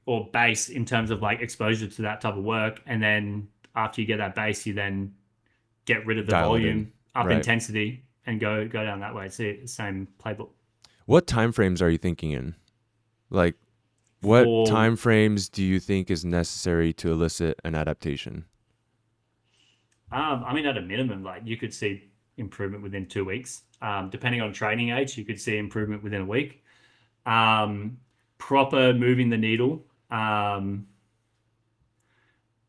or base in terms of like exposure to that type of work. And then after you get that base, you then get rid of the volume, up intensity and go down that way. It's the same playbook. What time frames are you thinking in? Like what time frames do you think is necessary to elicit an adaptation? I mean, at a minimum, like you could see improvement within 2 weeks. Depending on training age, you could see improvement within a week. Proper moving the needle.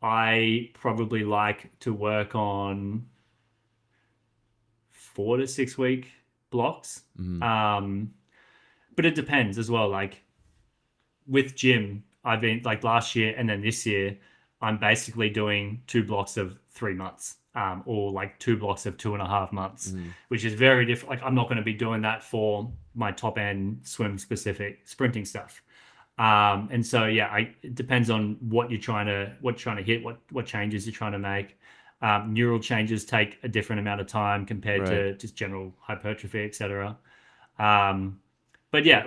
I probably like to work on 4 to 6 week blocks. But it depends as well. Like with gym, I've been like last year and then this year, I'm basically doing 2 blocks of 3 months, or like 2 blocks of 2.5 months, which is very different. Like I'm not going to be doing that for my top end swim specific sprinting stuff. And so, it depends on what you're trying to hit, what changes you're trying to make. Neural changes take a different amount of time compared to just general hypertrophy, etc. But yeah,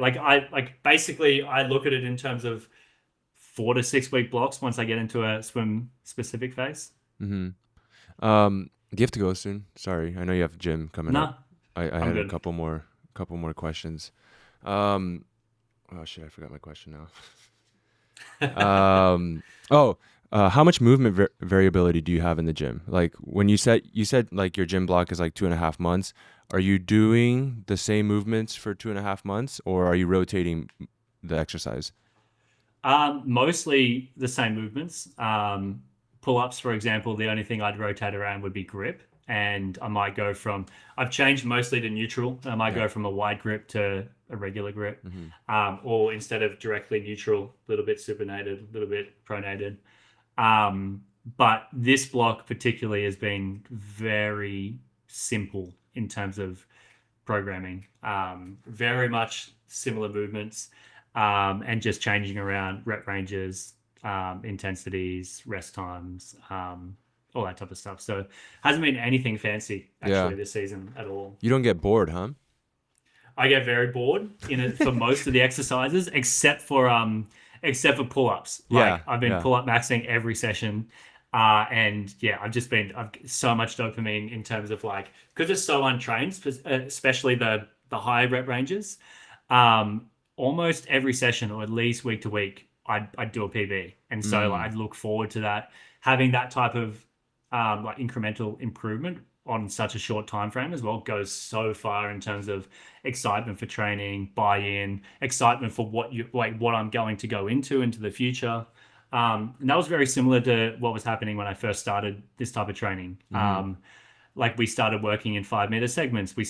basically I look at it in terms of 4 to 6 week blocks once I get into a swim specific phase. Do you have to go soon? Sorry, I know you have gym coming up. I had a couple more questions. Oh shit, I forgot my question now. How much movement variability do you have in the gym? Like when you said like your gym block is like 2.5 months. Are you doing the same movements for 2.5 months, or are you rotating the exercise? Mostly the same movements. Pull-ups, for example, the only thing I'd rotate around would be grip. And I might go I've changed mostly to neutral. I might go from a wide grip to a regular grip, or instead of directly neutral, a little bit supinated, a little bit pronated. But this block particularly has been very simple in terms of programming. Very much similar movements, and just changing around rep ranges, intensities, rest times, all that type of stuff. So hasn't been anything fancy actually this season at all. You don't get bored, huh? I get very bored in it for most of the exercises, except for pull-ups. I've been pull-up maxing every session. And I've so much dopamine in terms of like, because it's so untrained, especially the high rep ranges. Almost every session, or at least week to week, I'd do a PB. And so I'd look forward to that, having that type of incremental improvement on such a short time frame as well goes so far in terms of excitement for training, buy-in, excitement for what I'm going to go into the future. And that was very similar to what was happening when I first started this type of training. like we started working in 5 meter segments. We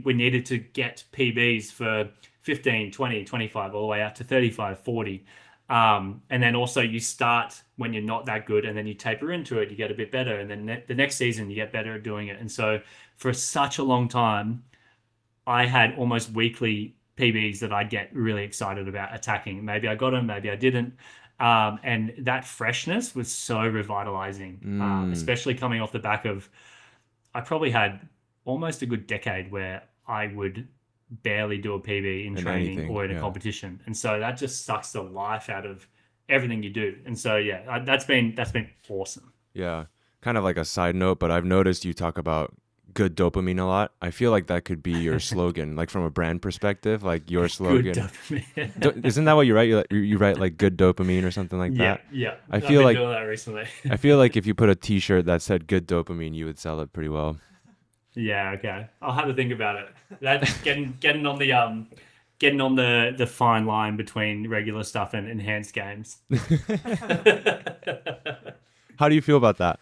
needed to get PBs for 15, 20, 25, all the way out to 35, 40. And then also you start when you're not that good, and then you taper into it, you get a bit better. And then the next season you get better at doing it. And so for such a long time, I had almost weekly PBs that I'd get really excited about attacking. Maybe I got them, maybe I didn't. And that freshness was so revitalizing, especially coming off the back of, I probably had almost a good decade where I would barely do a PB in training or in a competition. And so that just sucks the life out of everything you do. And so, yeah, that's been awesome. Yeah. Kind of like a side note, but I've noticed you talk about good dopamine a lot. I feel like that could be your slogan, like from a brand perspective, like your slogan. Good dopamine. Isn't that what you write? You write like good dopamine or something like that? Yeah. I feel like doing that recently. I feel like if you put a t-shirt that said good dopamine, you would sell it pretty well. Yeah, okay. I'll have to think about it. That's getting on the fine line between regular stuff and enhanced games. How do you feel about that?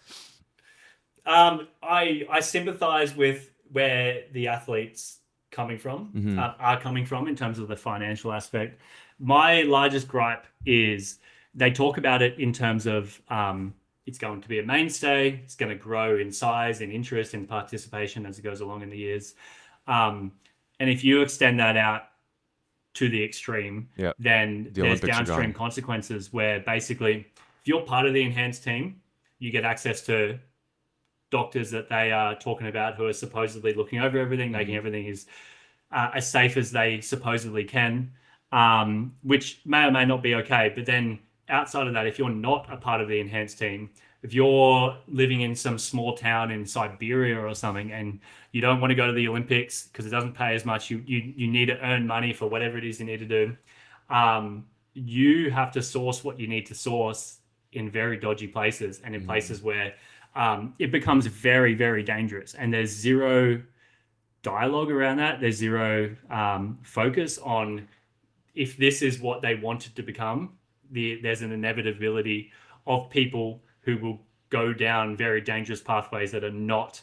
I sympathize with where the athletes are coming from in terms of the financial aspect. My largest gripe is they talk about it in terms of it's going to be a mainstay. It's going to grow in size, in interest, in participation as it goes along in the years. And if you extend that out to the extreme, then there's downstream consequences where basically if you're part of the enhanced team, you get access to doctors that they are talking about who are supposedly looking over everything, making everything as safe as they supposedly can, which may or may not be okay. But then outside of that, if you're not a part of the enhanced team, if you're living in some small town in Siberia or something and you don't want to go to the Olympics because it doesn't pay as much, you need to earn money for whatever it is you need to do, you have to source what you need to source in very dodgy places and in places where it becomes very, very dangerous. And there's zero dialogue around that. There's zero focus on if this is what they wanted to become. There's an inevitability of people who will go down very dangerous pathways that are not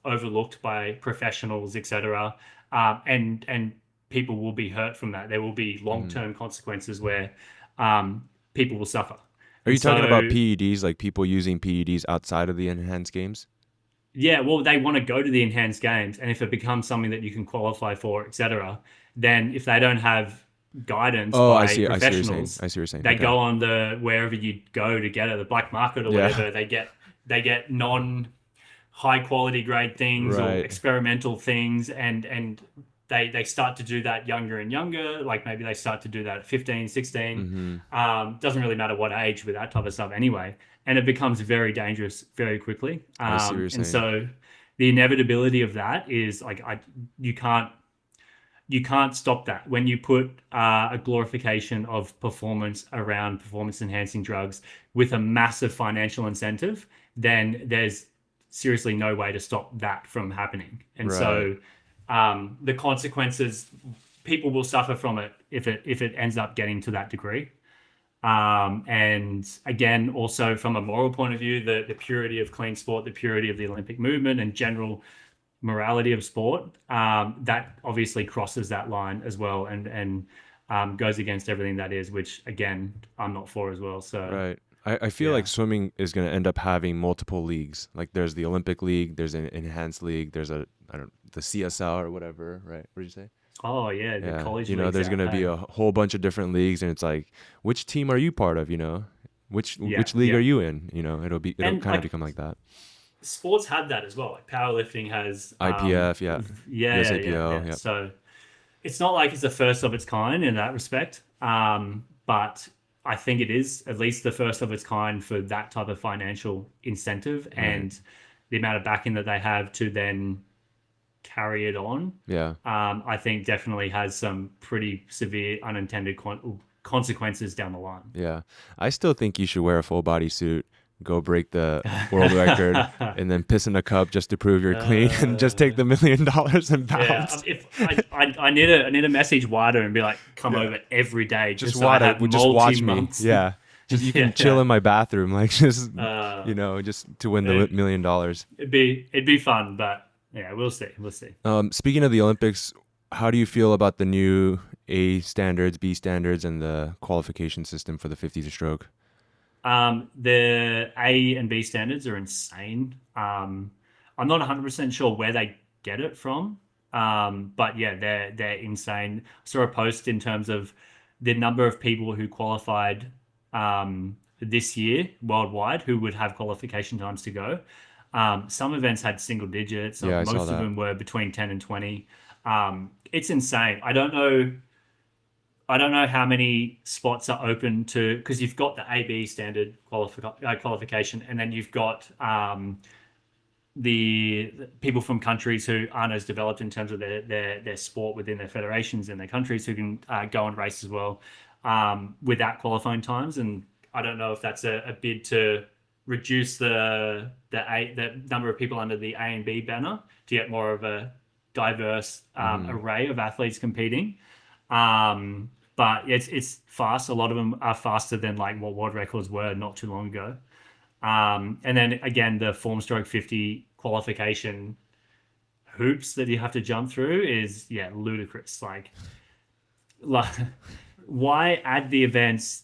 overlooked by professionals, etc. And people will be hurt from that. There will be long-term consequences where people will suffer. Are you talking about PEDs, like people using PEDs outside of the enhanced games? Yeah, well, they want to go to the enhanced games, and if it becomes something that you can qualify for, etc., then if they don't have guidance by professionals, I see what you're saying. They go on the wherever you go to get it, the black market or whatever. They get non high quality grade things or experimental things, and they start to do that younger and younger. Like maybe they start to do that at 15, 16. Doesn't really matter what age with that type of stuff anyway. And it becomes very dangerous very quickly. I see what you're saying. And so the inevitability of that is like you can't stop that. When you put a glorification of performance around performance enhancing drugs with a massive financial incentive, then there's seriously no way to stop that from happening. And so the consequences, people will suffer from it if it ends up getting to that degree. And again, also from a moral point of view, the purity of clean sport, the purity of the Olympic movement and general morality of sport, that obviously crosses that line as well and goes against everything that is, which again, I'm not for as well. So I feel like swimming is going to end up having multiple leagues. Like there's the Olympic League, there's an enhanced league, there's the CSL or whatever, right? What did you say? Oh yeah, the college. There's going to be a whole bunch of different leagues, and it's like, which team are you part of? Which league are you in? It'll kind of become like that. Sports had that as well. Like powerlifting has IPF, USAPL. Yep. So it's not like it's the first of its kind in that respect, but I think it is at least the first of its kind for that type of financial incentive and the amount of backing that they have to then carry it on. I think definitely has some pretty severe unintended consequences down the line. I still think you should wear a full body suit, go break the world record, and then piss in a cup just to prove you're clean, and just take the $1 million and bounce. I need a message wider and be like, come over every day, just so I have watch me. months. Just you Yeah, can chill yeah. in my bathroom, like just Uh, just to win the it, $1 million. it'd be fun, but yeah, we'll see. We'll see. Speaking of the Olympics, how do you feel about the new A standards, B standards, and the qualification system for the 50 stroke? The A and B standards are insane. I'm not 100% sure where they get it from. But yeah, they're insane. I saw a post in terms of the number of people who qualified this year worldwide who would have qualification times to go. Some events had single digits. Yeah, I saw Most of that. them were between 10 and 20. It's insane. I don't know how many spots are open to, because you've got the AB standard qualification, and then you've got the people from countries who aren't as developed in terms of their sport within their federations and their countries who can go and race as well without qualifying times. And I don't know if that's a bid to reduce the number of people under the A and B banner to get more of a diverse array of athletes competing. But it's fast. A lot of them are faster than like what world records were not too long ago. And then again, the form stroke 50 qualification hoops that you have to jump through is ludicrous. Like why add the events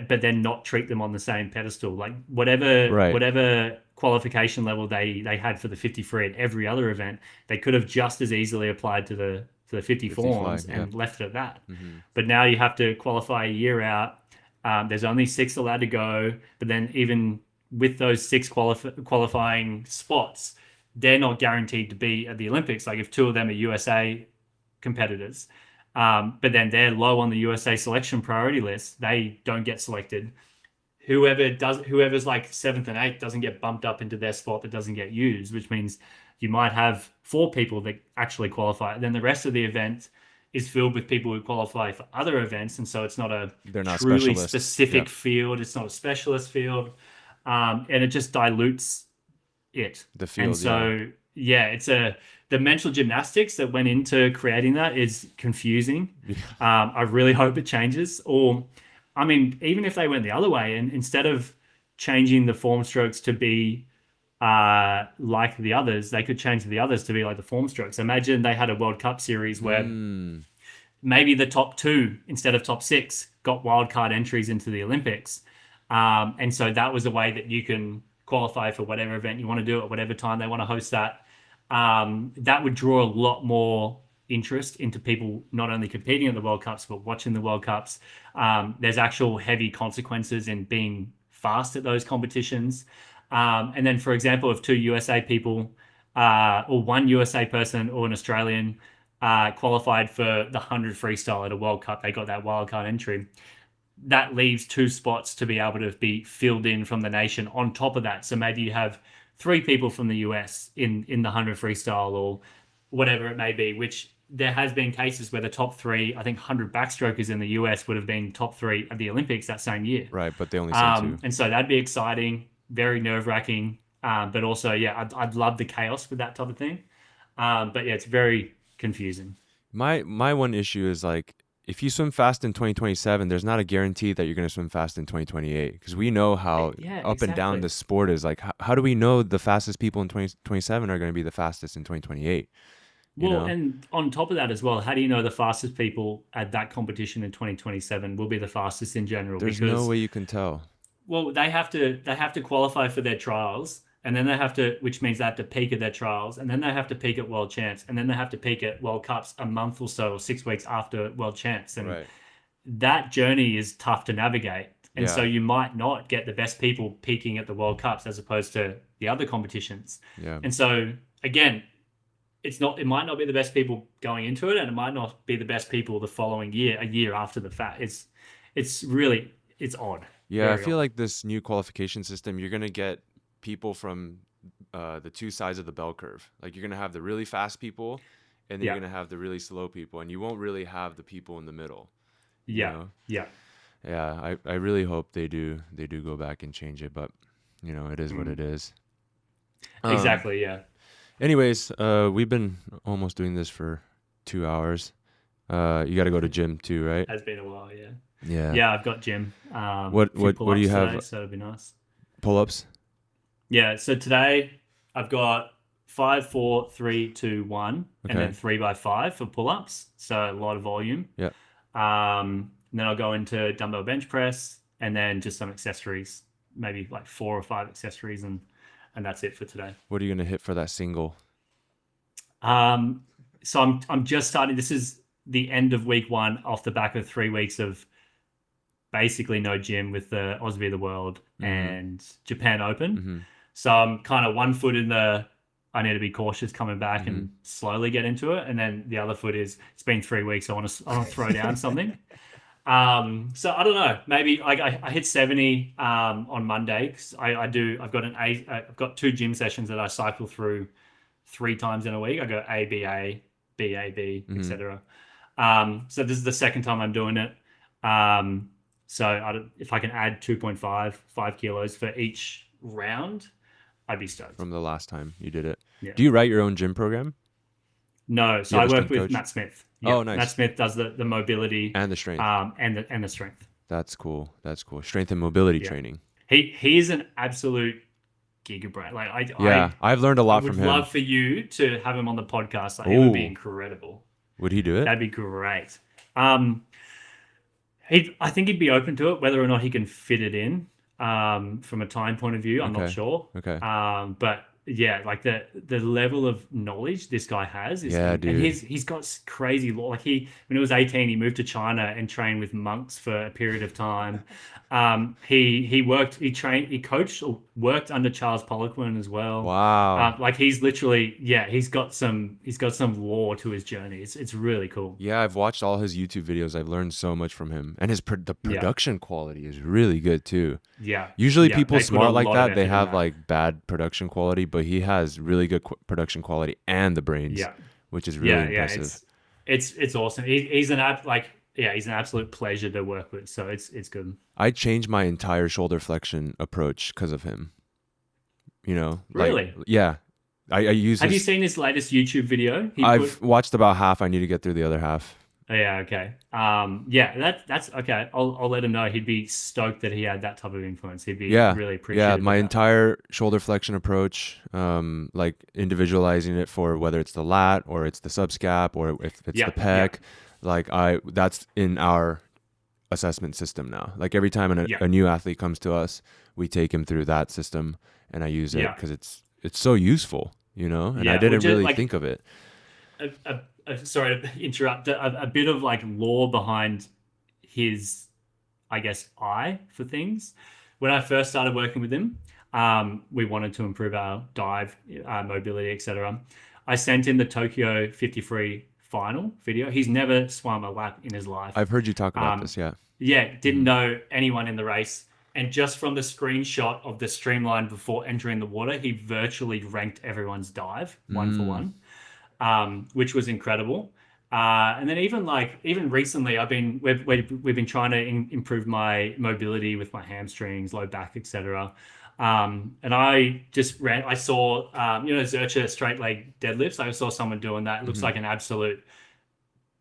but then not treat them on the same pedestal? Like whatever Right. whatever qualification level they had for the 50 free at every other event, they could have just as easily applied to the 50 forms fly, and yeah. left it at that. But now you have to qualify a year out. There's only 6 allowed to go, but then even with those 6 qualifying spots, they're not guaranteed to be at the Olympics. Like if 2 of them are USA competitors, but then they're low on the USA selection priority list, they don't get selected. Whoever's like 7th and 8th doesn't get bumped up into their spot that doesn't get used, which means you might have 4 people that actually qualify. And then the rest of the event is filled with people who qualify for other events, and so it's not a They're not truly specialists. specific Yep. field. It's not a specialist field, and it just dilutes it. The And field, so it's the mental gymnastics that went into creating that is confusing. I really hope it changes. Or, I mean, even if they went the other way and instead of changing the form strokes to be like the others, they could change the others to be like the form strokes. Imagine they had a World Cup series where maybe the top 2 instead of top 6 got wildcard entries into the Olympics. And so that was a way that you can qualify for whatever event you want to do at whatever time they want to host that. That would draw a lot more interest into people not only competing at the World Cups, but watching the World Cups. There's actual heavy consequences in being fast at those competitions. And then, for example, if 2 USA people or 1 USA person or an Australian qualified for the 100 freestyle at a World Cup, they got that wildcard entry. That leaves 2 spots to be able to be filled in from the nation on top of that. So maybe you have 3 people from the US in the 100 freestyle or whatever it may be, which there has been cases where the top 3, I think 100 backstrokers in the US would have been top 3 at the Olympics that same year. Right, but they only sent 2. And so that'd be exciting, very nerve-wracking, but also, I'd love the chaos with that type of thing. But yeah, it's very confusing. My one issue is like if you swim fast in 2027, there's not a guarantee that you're going to swim fast in 2028 because we know how up and down exactly. the sport is. Like, how do we know the fastest people in 2027 are going to be the fastest in 2028? Well, and on top of that as well, how do you know the fastest people at that competition in 2027 will be the fastest in general? There's no way you can tell. Well, they have to qualify for their trials, and then they have to, which means they have to peak at their trials, and then they have to peak at World Champs, and then they have to peak at World Cups a month or so, or 6 weeks after World Champs, and that journey is tough to navigate. And so you might not get the best people peaking at the World Cups as opposed to the other competitions. Yeah. And so again, it might not be the best people going into it, and it might not be the best people the following year, a year after the fact. It's odd. Yeah, Very I feel odd. like this new qualification system, you're going to get people from the 2 sides of the bell curve. Like you're going to have the really fast people and then you're going to have the really slow people, and you won't really have the people in the middle. Yeah. Yeah, I really hope they do go back and change it, but it is what it is. Exactly, yeah. Anyways, we've been almost doing this for 2 hours. You got to go to gym too, right? Has been a while, yeah. Yeah. Yeah, I've got gym. What Few what what do pull-ups you today, have? so it'll be nice. Pull-ups? Yeah, so today I've got 5, 4, 3, 2, 1, and then Okay. 3 by 5 for pull-ups. So a lot of volume. Yeah. And then I'll go into dumbbell bench press and then just some accessories, maybe like 4 or 5 accessories, and that's it for today. What are you gonna hit for that single? So I'm just starting. This is the end of week 1 off the back of 3 weeks of basically no gym with the Aussie of the World and Japan Open. So I'm kind of one foot in the I need to be cautious coming back and slowly get into it, and then the other foot is it's been 3 weeks. I want to throw down something. So I don't know. Maybe like I hit 70 on Monday because I've got 2 gym sessions that I cycle through 3 times in a week. I go A B A B A B etc. So this is the second time I'm doing it. So if I can add 5 kilos for each round, I'd be stoked. From the last time you did it. Yeah. Do you write your own gym program? No, so You I have a work strength with coach? Matt Smith. Oh, nice. Matt Smith does the mobility And the strength. and the strength. That's cool. That's cool. Strength and mobility Yeah. training. He's an absolute gigabrain. Like I've learned a I lot would from him. love for you to have him on the podcast. Like, it would be Ooh. incredible. Would he do it? That'd be great. I think he'd be open to it. Whether or not he can fit it in from a time point of view, I'm not Okay. sure. Okay. But yeah, like the level of knowledge this guy has is, Yeah, and dude. he's got crazy law. Like when he was 18, he moved to China and trained with monks for a period of time. He coached or worked under Charles Poliquin as well. Wow. Like he's literally, he's got some lore to his journey. It's really cool. Yeah, I've watched all his YouTube videos. I've learned so much from him, and the production quality is really good too. Yeah. Usually Yeah, people they put a smart like lot of that, effort they in have that. like bad production quality, but he has really good production quality and the brains, Yeah. which is really impressive. It's awesome. He's an absolute pleasure to work with. So it's good. I changed my entire shoulder flexion approach because of him. You know, Really? Yeah. I use. Have you seen his latest YouTube video? I've watched about half. I need to get through the other half. Oh, yeah. Okay. That's okay. I'll let him know. He'd be stoked that he had that type of influence. He'd be really appreciative. Yeah, my of that. entire shoulder flexion approach, like individualizing it for whether it's the lat or it's the subscap or if it's the pec, that's in our assessment system now. Like every time a new athlete comes to us, we take him through that system, and I use it because it's so useful, you know. And I didn't really think of it. Sorry to interrupt. A bit of like lore behind his, I guess, eye for things. When I first started working with him, we wanted to improve our dive mobility, etc. I sent him the Tokyo 53 final video. He's never swum a lap in his life. I've heard you talk about this. Yeah. Yeah, didn't know anyone in the race. And just from the screenshot of the streamline before entering the water, he virtually ranked everyone's dive 1 for 1, which was incredible. And then even recently, we've been trying to improve my mobility with my hamstrings, low back, etc. And I saw Zercher straight leg deadlifts. I saw someone doing that. It looks like an absolute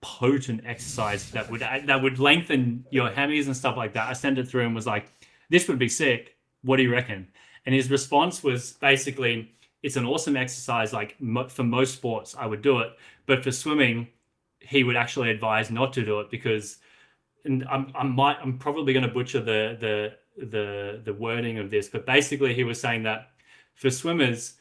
potent exercise that would lengthen your hammies and stuff like that. I sent it through and was like, this would be sick. What do you reckon? And his response was basically, it's an awesome exercise. Like for most sports, I would do it, but for swimming, he would actually advise not to do it because, and I'm probably going to butcher the wording of this, but basically he was saying that for swimmers,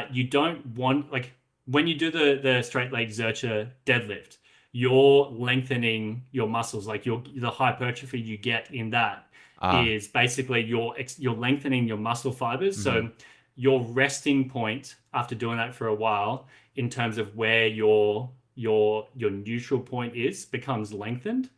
you don't want, like when you do the straight leg Zercher deadlift, you're lengthening your muscles, like the hypertrophy you get in that is basically you're lengthening your muscle fibers. So your resting point after doing that for a while, in terms of where your neutral point is, becomes lengthened.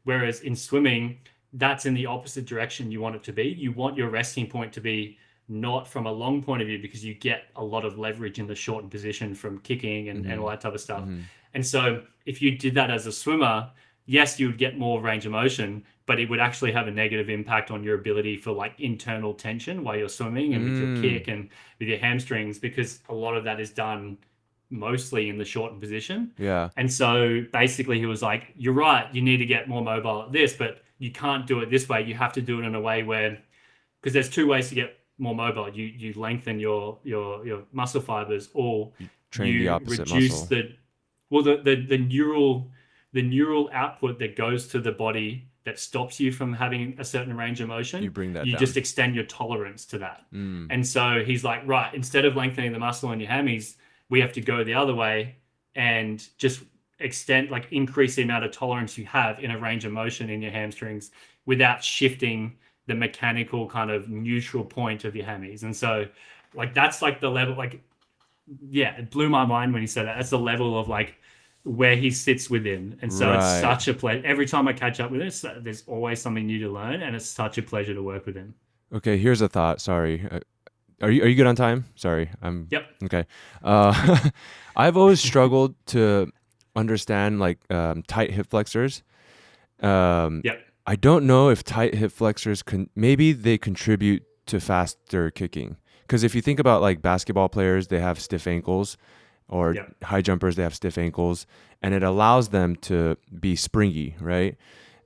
Whereas in swimming, that's in the opposite direction you want it to be. You want your resting point to be not from a long point of view because you get a lot of leverage in the shortened position from kicking and all that type of stuff. And so if you did that as a swimmer, yes, you would get more range of motion, but it would actually have a negative impact on your ability for like internal tension while you're swimming and with your kick and with your hamstrings, because a lot of that is done mostly in the shortened position. Yeah. And so basically he was like, you're right, you need to get more mobile at this, but you can't do it this way. You have to do it in a way where, because there's two ways to get more mobile. You lengthen your muscle fibers, or You train the you opposite reduce muscle. the neural output that goes to the body that stops you from having a certain range of You motion. bring that You down. just extend your tolerance to that. Mm. And so he's like, right, instead of lengthening the muscle in your hammies, we have to go the other way and just extend, like increase the amount of tolerance you have in a range of motion in your hamstrings without shifting the mechanical kind of neutral point of your hammies. And so like that's like the level, like, yeah, it blew my mind when he said that. That's the level of like where he sits within. And so it's Right. such a pleasure. Every time I catch up with him, there's always something new to learn, and it's such a pleasure to work with him. Okay, here's a thought. Sorry. Are you good on time? Sorry. Yep. Okay. I've always struggled to understand like tight hip flexors. Yep. I don't know if tight hip flexors maybe they contribute to faster kicking. Because if you think about like basketball players, they have stiff ankles, or Yep. high jumpers, they have stiff ankles, and it allows them to be springy, right?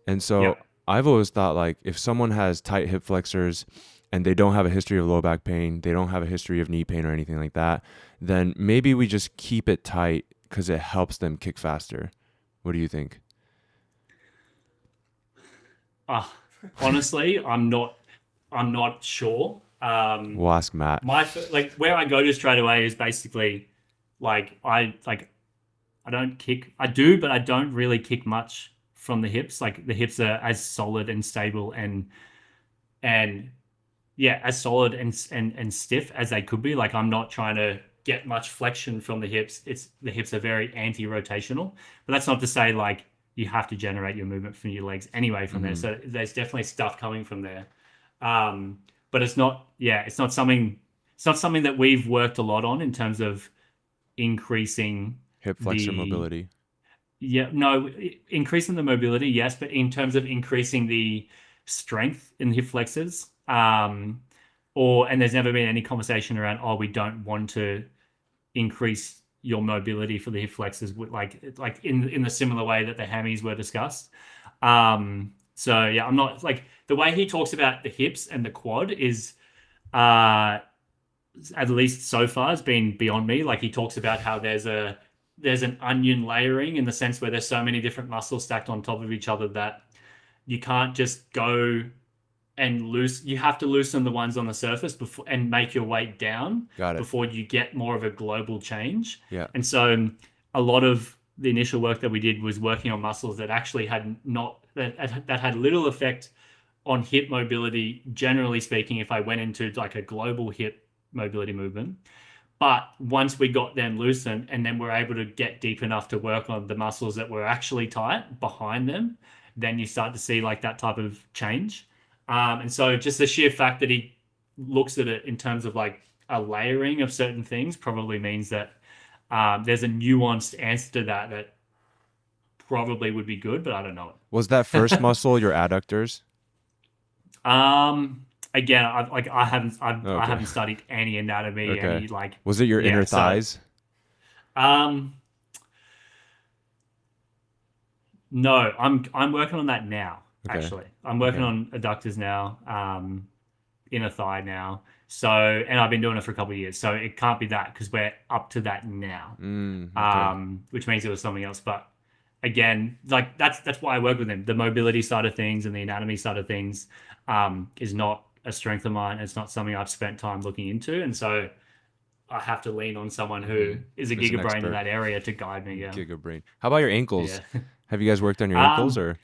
And so Yep. I've always thought like if someone has tight hip flexors and they don't have a history of low back pain, they don't have a history of knee pain or anything like that, then maybe we just keep it tight because it helps them kick faster. What do you think? Honestly, I'm not sure. We'll ask Matt. Like where I go to straight away is basically like I don't kick. I do, but I don't really kick much from the hips. Like the hips are as solid and stable and yeah, as solid and stiff as they could be. Like I'm not trying to get much flexion from the hips. The hips are very anti-rotational, but that's not to say like you have to generate your movement from your legs anyway from there. So there's definitely stuff coming from there. But it's not something that we've worked a lot on in terms of increasing Hip flexor mobility. Increasing the mobility, yes, but in terms of increasing the strength in the hip flexors, and there's never been any conversation around, we don't want to increase your mobility for the hip flexors, like in the similar way that the hammies were discussed. So yeah, I'm not like the way he talks about the hips and the quad is, at least so far, has been beyond me. Like he talks about how there's an onion layering in the sense where there's so many different muscles stacked on top of each other that you can't just go and you have to loosen the ones on the surface before and make your weight down before you get more of a global change. Yeah. And so a lot of the initial work that we did was working on muscles that actually had little effect on hip mobility, generally speaking, if I went into like a global hip mobility movement. But once we got them loosened and then we're able to get deep enough to work on the muscles that were actually tight behind them, then you start to see like that type of change. And so just the sheer fact that he looks at it in terms of like a layering of certain things probably means that there's a nuanced answer to that probably would be good, but I don't know it. Was that first muscle your adductors? Again, I haven't studied any anatomy. Okay. Any like. Was it your inner thighs? No, I'm working on that now. Okay. Actually, I'm working on adductors now, inner thigh now. So, and I've been doing it for a couple of years. So it can't be that because we're up to that now. Okay. Which means it was something else. But again, like that's why I work with him. The mobility side of things and the anatomy side of things is not a strength of mine. It's not something I've spent time looking into, and so I have to lean on someone who is a gigabrain in that area to guide me. Yeah. Gigabrain. How about your ankles? Yeah. Have you guys worked on your ankles or?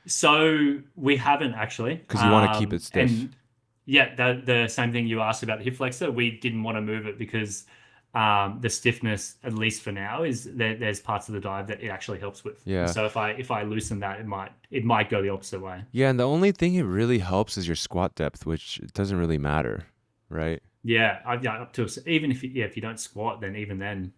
So we haven't actually. Because you want to keep it stiff. And yeah, the same thing you asked about the hip flexor. We didn't want to move it because the stiffness, at least for now, is there's parts of the dive that it actually helps with. Yeah. So if I loosen that, it might go the opposite way. Yeah, and the only thing it really helps is your squat depth, which doesn't really matter, right? Yeah, up to even if you don't squat, then even then,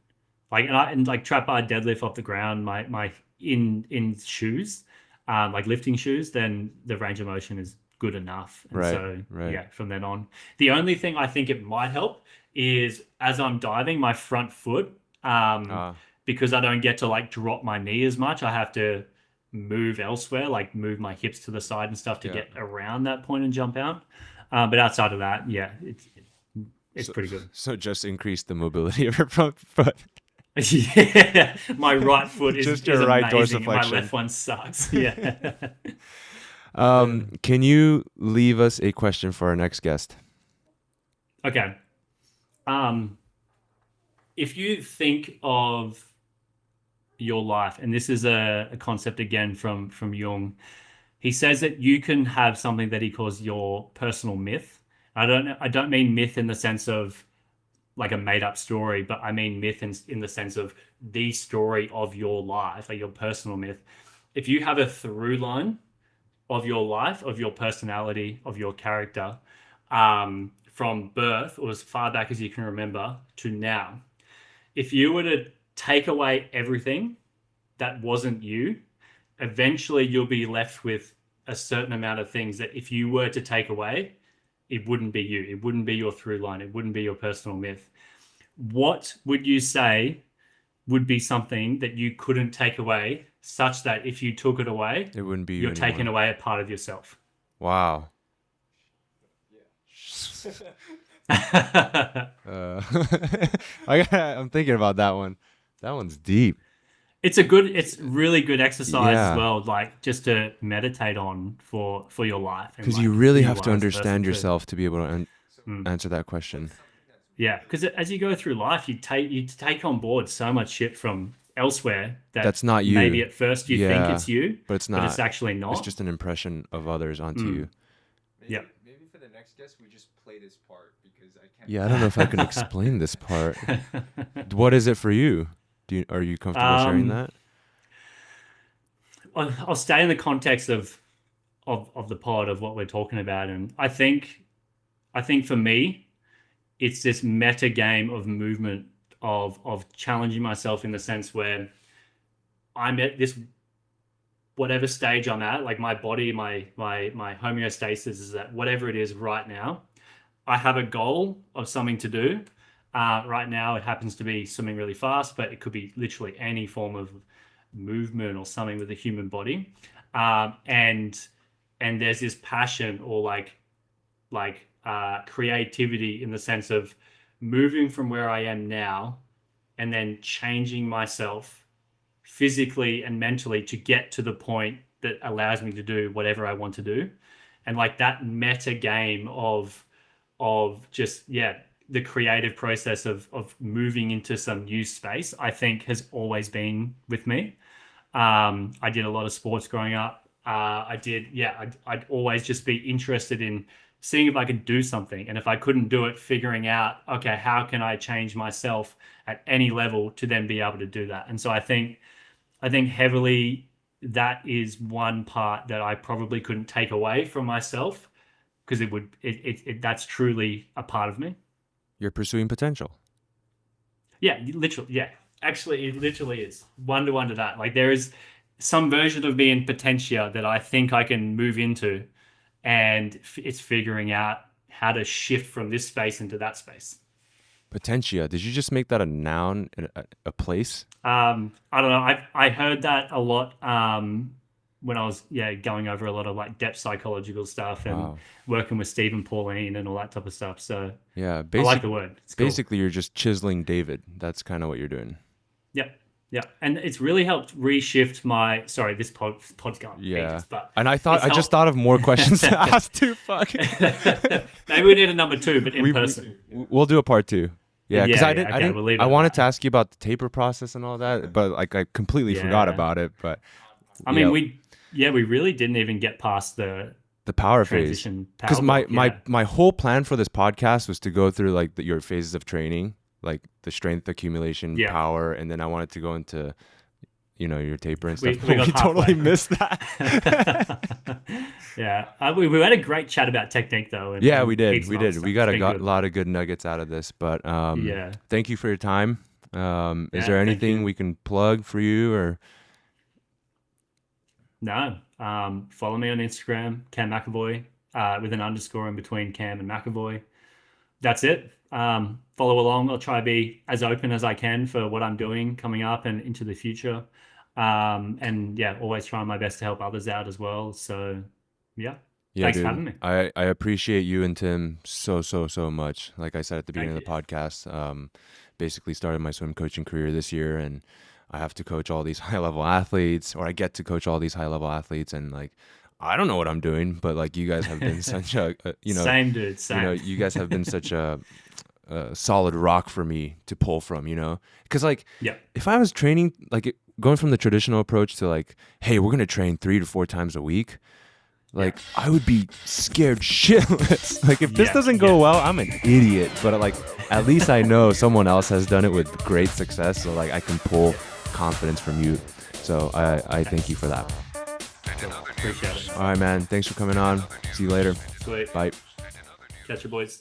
like trap bar deadlift off the ground, my in shoes, like lifting shoes, then the range of motion is good enough. And right. Yeah, from then on, the only thing I think it might help is as I'm diving, my front foot Ah, because I don't get to like drop my knee as much. I have to move elsewhere, like move my hips to the side and stuff to yeah. get around that point and jump out. But outside of that, yeah, it's So, pretty good. so just increase the mobility of your front foot. Yeah, my right foot Just is your right amazing, and my dorsiflexion. left one sucks. Yeah. Can you leave us a question for our next guest? Okay. Um, if you think of your life, and this is a concept again from Jung, he says that you can have something that he calls your personal myth. I don't mean myth in the sense of like a made up story, but I mean myth in the sense of the story of your life, like your personal myth. If you have a through line of your life, of your personality, of your character, from birth or as far back as you can remember to now, if you were to take away everything that wasn't you, eventually you'll be left with a certain amount of things that if you were to take away, it wouldn't be you. It wouldn't be your through line. It wouldn't be your personal myth. What would you say would be something that you couldn't take away, such that if you took it away, It wouldn't be you you're taking anymore. away a part of yourself? Wow. Uh, I'm thinking about that one. That one's deep. It's really good exercise as Yeah, well, like just to meditate on for your life and because like you really who have you to are as a person understand too. yourself to be able to Mm. answer that question. Yeah, because as you go through life, you take on board so much shit from elsewhere that That's not maybe you. at first you think Yeah, it's you, but it's but it's not. actually It's not. just an impression of others onto Mm. you. Yeah. Maybe for the next guest we just play this part because I can't. Yeah, I don't know if I can explain this part. What is it for you? Are you comfortable sharing um, that? I'll stay in the context of the pod of what we're talking about, and I think for me, it's this meta game of movement of challenging myself in the sense where I'm at this whatever stage I'm at, like my body, my homeostasis is at whatever it is right now. I have a goal of something to do. Right now, it happens to be swimming really fast, but it could be literally any form of movement or something with the human body. And there's this passion or creativity in the sense of moving from where I am now and then changing myself physically and mentally to get to the point that allows me to do whatever I want to do. And like that meta game of just the creative process of moving into some new space, I think has always been with me. I did a lot of sports growing up. I'd always just be interested in seeing if I could do something. And if I couldn't do it, figuring out, okay, how can I change myself at any level to then be able to do that? And so I think heavily that is one part that I probably couldn't take away from myself because that's truly a part of me. You're pursuing potential. Yeah, literally. Yeah, actually, it literally is one to one to that. Like there is some version of me in Potentia that I think I can move into, and it's figuring out how to shift from this space into that space. Potentia. Did you just make that a noun, a place? I don't know. I heard that a lot when I was going over a lot of like depth psychological stuff and Wow. working with Steve and Pauline and all that type of stuff. So Yeah, I like the word. It's cool. basically you're just chiseling David. That's kind of what you're doing. Yep. Yeah, and it's really helped reshift my. Sorry, this pod's gone Yeah. ages, but And I it's just thought of more questions to ask too. Fuck. maybe we need a number 2, but in person. We'll do a part 2. Yeah, because Yeah, I yeah, didn't. okay, we'll leave it I at wanted that. to ask you about the taper process and all that, but like I completely forgot Yeah. about it. But I mean, we really didn't even get past the power phase. transition power Because block, my whole plan for this podcast was to go through like your phases of training, like the strength accumulation, Yeah. power, and then I wanted to go into your taper and stuff. We got totally halfway. missed that. Yeah, we had a great chat about technique though. And, Yeah, and we did. heaps We of other did. stuff. We got It's a been good. lot of good nuggets out of this. But Yeah. thank you for your time. Is Yeah, there thank anything you. we can plug for you or? No, follow me on Instagram, Cam McEvoy, with an underscore in between Cam and McEvoy. that's it. Follow along. I'll try to be as open as I can for what I'm doing coming up and into the future. And yeah, always trying my best to help others out as well. So yeah, thanks dude, for having me. I appreciate you and Tim so much. Like I said at the beginning Thank of the podcast, basically started my swim coaching career this year, and I have to coach all these high level athletes, or I get to coach all these high level athletes, and like I don't know what I'm doing, but like you guys have been such a Same, dude. Same. you guys have been such a solid rock for me to pull from, because like Yeah. if I was training like going from the traditional approach to like, hey, we're gonna train 3 to 4 times a week, like I would be scared shitless. Like if this doesn't go well, I'm an idiot. But like at least I know someone else has done it with great success, so like I can pull confidence from you. So I thank you for that. Appreciate it. All right, man. Thanks for coming on. See you later. Sweet. Bye. Catch you, boys.